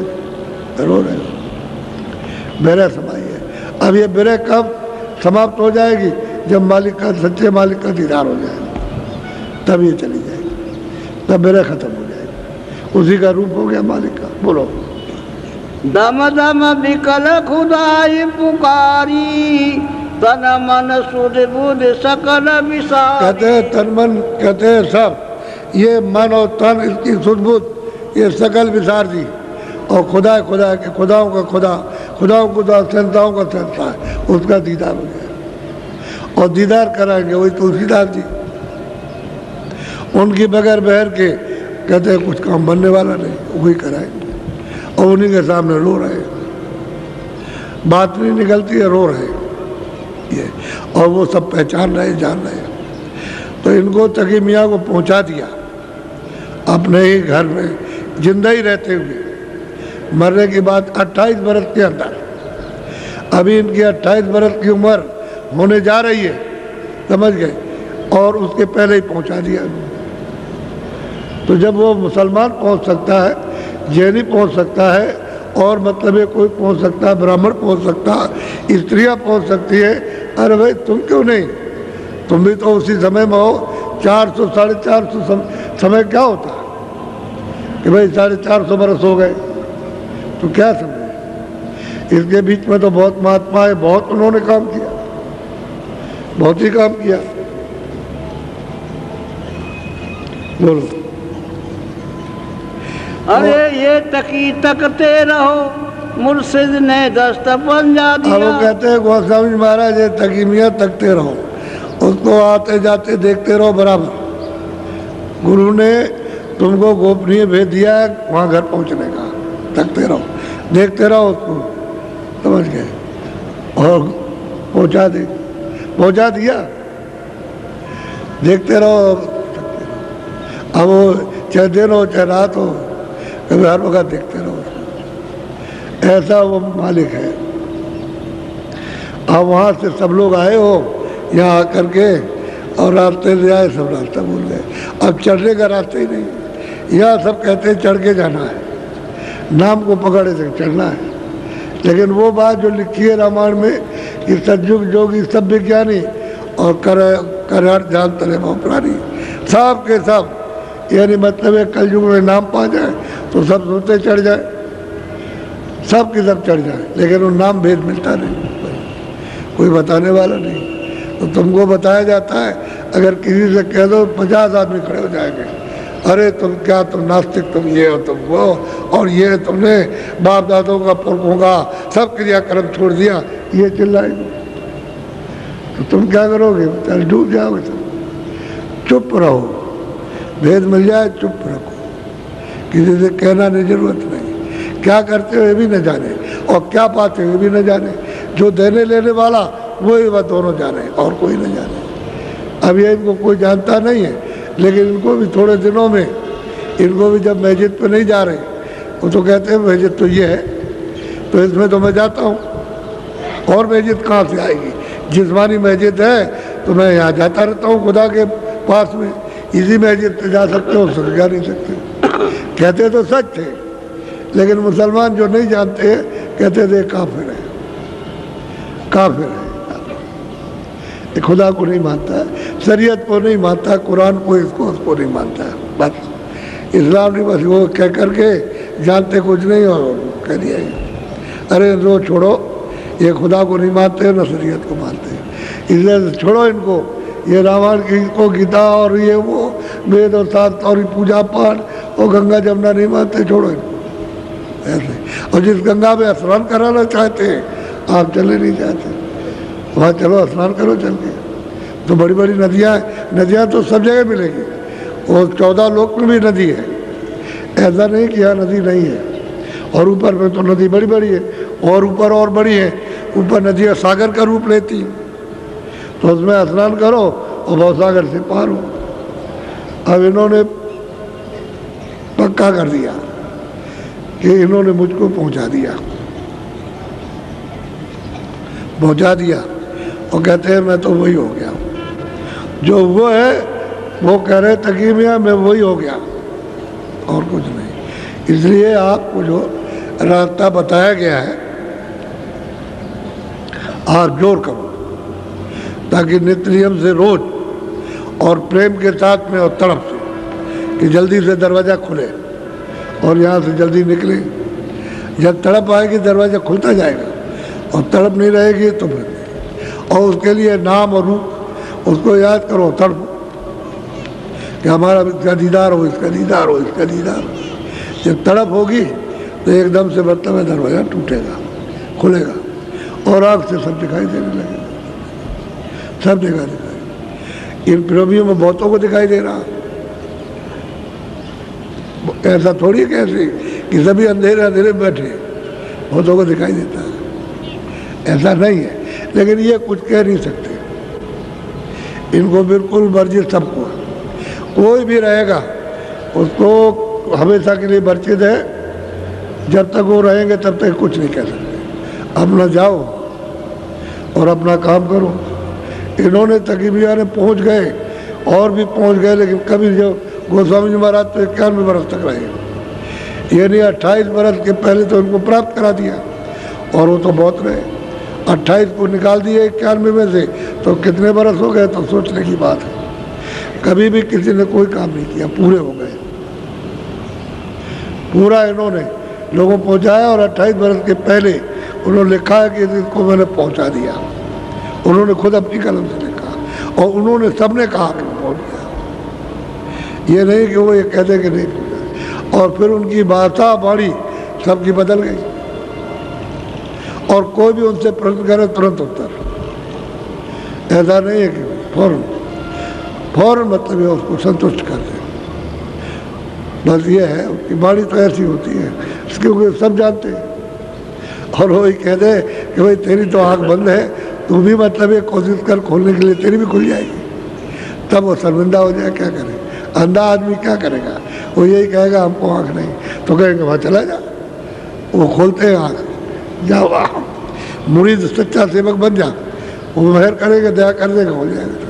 बिरह समाई है। अब ये बिरह कब समाप्त हो जाएगी? जब मालिक का, सच्चे मालिक का दीदार हो जाएगा, तब ये चली जाएगी, तब बिरह खत्म हो जाएगी, उसी का रूप हो गया मालिक का। बोलो। दम दम विकल खुदाई पुकारी तन मन सुध बुध सकल विसारी। कहते हैं तन मन, कहते हैं सब, ये मन और तन, इसकी सुध बुध, ये सकल विसार दी, और खुदा के खुदाओं का खुदा, खुदाओं खुदा, संताओं का संता है, उसका दीदार हो गया। और दीदार कराएंगे वही तुलसीदास जी, उनकी बगैर बहर के कहते हैं कुछ काम बनने वाला नहीं, वही कराएंगे। और उन्हीं के सामने रो रहे, बात नहीं निकलती है, रो रहे ये, और वो सब पहचान रहे, जान रहे। तो इनको तकी मियाँ को पहुँचा दिया अपने ही घर में, जिंदा ही रहते हुए। मरने की बात 28 बरस के अंदर, अभी इनकी 28 बरस की उम्र होने जा रही है, समझ गए, और उसके पहले ही पहुँचा दिया। तो जब वो मुसलमान पहुँच सकता है, जैनी पहुँच सकता है, और मतलब ये कोई पहुँच सकता है, ब्राह्मण पहुँच सकता है, स्त्रियाँ पहुँच सकती है, अरे भाई तुम क्यों नहीं? तुम भी तो उसी समय में हो। 400 साढ़े 400 समय क्या होता है कि भाई 450 बरस हो गए, तो क्या समय? इसके बीच में तो बहुत महात्मा है, बहुत उन्होंने काम किया, बहुत ही काम किया। बोलो। अरे ये तकी तकते रहो, मुर्शिद ने दस्त पंजा दिया। अब वो कहते हैं गोस्वामी जी महाराज, ये तकी मियाँ तकते रहो, उसको आते जाते देखते रहो बराबर। गुरु ने तुमको गोपनीय भेज दिया है वहाँ घर पहुँचने का, तकते रहो, देखते रहो उसको, समझ गए, और पहुँचा दिया, देखते रहो। अब वो चाहे दिन हो चाहे रात हो, कभी हर वक्त देखते रहो, ऐसा वो मालिक है। अब वहाँ से सब लोग आए हो यहाँ आकर के, और रास्ते से आए, सब रास्ता भूल गए, अब चढ़ने का रास्ता ही नहीं। यहाँ सब कहते हैं चढ़ के जाना है, नाम को पकड़े से चढ़ना है, लेकिन वो बात जो लिखी है रामायण में कि सतयुग जोगी सब विज्ञानी और कर जान तले प्राणी, सब के सब, यानी मतलब है कलयुग में नाम पा जाए तो सब सोते चढ़ जाए, सब की सब चढ़ जाए, लेकिन वो नाम भेद मिलता नहीं, कोई बताने वाला नहीं। तो तुमको बताया जाता है, अगर किसी से कह दो 50 आदमी खड़े हो जाएंगे, अरे तुम क्या, तुम नास्तिक, तुम ये हो, तुम वो, और ये तुमने बाप दादों का पुरखों का सब क्रियाक्रम छोड़ दिया, ये चिल्लाएंगे तो तुम क्या करोगे? चल डूब जाओगे तुम। चुप रहो, भेद मिल जाए चुप रखो, किसी से कहना नहीं, जरूरत नहीं। क्या करते हो ये भी न जाने और क्या पाते हो ये भी न जाने, जो देने लेने वाला वही वह दोनों जाने और कोई न जाने। अब ये इनको कोई जानता नहीं है, लेकिन इनको भी थोड़े दिनों में, इनको भी जब मस्जिद पे नहीं जा रहे, वो तो कहते हैं मस्जिद तो ये है, तो इसमें तो मैं जाता हूँ, और मस्जिद कहाँ से आएगी? जिस्मानी मस्जिद है तो मैं यहाँ जाता रहता हूँ खुदा के पास में, इसी मस्जिद पे जा सकते हो, उससे जा नहीं सकते। कहते तो सच थे, लेकिन मुसलमान जो नहीं जानते हैं कहते थे काफिर है, काफिर है, खुदा को नहीं मानता है, शरीयत को नहीं मानता, कुरान को, इसको उसको नहीं मानता है, बस इस्लाम नहीं, बस वो कह करके जानते कुछ नहीं और कह दिया। अरे रो छोड़ो, ये खुदा को नहीं मानते न शरीयत को मानते, इसलिए छोड़ो इनको, ये रामायण की को गीता और ये वो वेद और शास्त्र और पूजा पाठ और गंगा जमुना नहीं मानते, छोड़ो इनको ऐसे। और जिस गंगा में स्नान कराना चाहते हैं आप चले नहीं जाते, वहाँ चलो स्नान करो चल के, तो बड़ी बड़ी नदियाँ तो सब जगह मिलेगी, और 14 लोक में भी नदी है, ऐसा नहीं कि यहाँ नदी नहीं है। और ऊपर में तो नदी बड़ी बड़ी है, और ऊपर और बड़ी है, ऊपर नदियाँ सागर का रूप लेती हैं, तो उसमें स्नान करो और भवसागर से पार हो। अब इन्होंने पक्का कर दिया कि इन्होंने मुझको पहुंचा दिया और कहते हैं मैं तो वही हो गया, जो वो है वो कह रहे तकी मियाँ मैं वही हो गया और कुछ नहीं। इसलिए आपको जो रास्ता बताया गया है आप जोर करो, ताकि नित्य नियम से रोज और प्रेम के साथ में और तड़प से कि जल्दी से दरवाज़ा खुले और यहाँ से जल्दी निकले। जब तड़प आएगी दरवाज़ा खुलता जाएगा, और तड़प नहीं रहेगी तो फिर नहीं। और उसके लिए नाम और रूप उसको याद करो, तड़पो कि हमारा इसका दीदार हो, इसका दीदार हो, इसका दीदार हो। जब तड़प होगी तो एकदम से मतलब दरवाज़ा टूटेगा, खुलेगा और आग से सब दिखाई देने लगेगा, सब जगह दिखाई। इन प्रेमियों में बहुतों को दिखाई दे रहा, ऐसा थोड़ी कैसे कि सभी अंधेरे अंधेरे बैठे, बहुतों को दिखाई देता है, ऐसा नहीं है। लेकिन ये कुछ कह नहीं सकते, इनको बिल्कुल वर्जित सबको, कोई भी रहेगा उसको हमेशा के लिए वर्जित है, जब तक वो रहेंगे तब तक कुछ नहीं कह सकते। अपना जाओ और अपना काम करो। इन्होंने तकीबिया ने पहुंच गए और भी पहुंच गए, लेकिन कभी जो गोस्वामी जी महाराज तो 91 बरस तक रहे, यानी 28 बरस के पहले तो इनको प्राप्त करा दिया, और वो तो बहुत रहे। 28 को निकाल दिए 91 में से, तो कितने बरस हो गए? तो सोचने की बात है। कभी भी किसी ने कोई काम नहीं किया, पूरे हो गए, पूरा इन्होंने लोगों पहुंचाया। और 28 बरस के पहले उन्होंने लिखा है कि इसको मैंने पहुंचा दिया, उन्होंने खुद अपनी कलम से लिखा, और उन्होंने सबने कहा कि पहुंच गया, ये नहीं कि वो ये कह दे कि नहीं पहुंचा। और फिर उनकी भाषा बाणी सबकी बदल गई, और कोई भी उनसे प्रश्न करे तुरंत उत्तर, ऐसा नहीं है कि फौरन मतलब है उसको संतुष्ट कर दे। बस ये है उनकी बाणी तो ऐसी होती है, क्योंकि सब जानते हैं। और वो ही कह दे कि भाई तेरी तो आँख बंद है, तू भी मतलब ये कोशिश कर खोलने के लिए, तेरी भी खुल जाएगी, तब वो शर्मिंदा हो जाए। क्या करे अंधा आदमी, क्या करेगा? वो यही कहेगा हमको आँख नहीं, तो कहेंगे वहाँ चला जा, वो खोलते हैं आँख, जाओ मुरीद सच्चा सेवक बन जा, वो मेहर करेगा, दया कर देगा, हो जाएगा।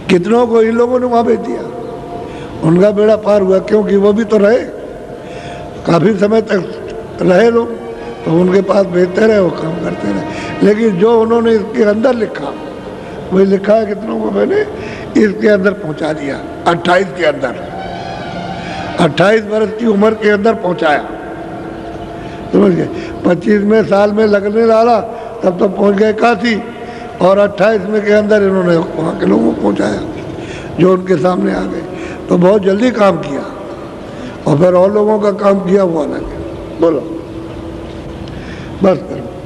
कितनों को इन लोगों ने वहाँ भेज दिया, उनका बेड़ा पार हुआ, क्योंकि वो भी तो रहे, काफ़ी समय तक रहे लोग, तो उनके पास भेजते रहे, वो काम करते रहे। लेकिन जो उन्होंने इसके अंदर लिखा, वही लिखा है कितनों को मैंने इसके अंदर पहुंचा दिया। 28 के अंदर, 28 वर्ष की उम्र के अंदर पहुंचाया, समझ गए। 25वें साल में लगने डाला तब तो पहुंच गए काशी, और 28वें के अंदर इन्होंने वहाँ के लोगों को पहुंचाया जो उनके सामने आ गए। तो बहुत जल्दी काम किया, और फिर और लोगों का काम किया हुआ अलग है। बोलो, बस करो।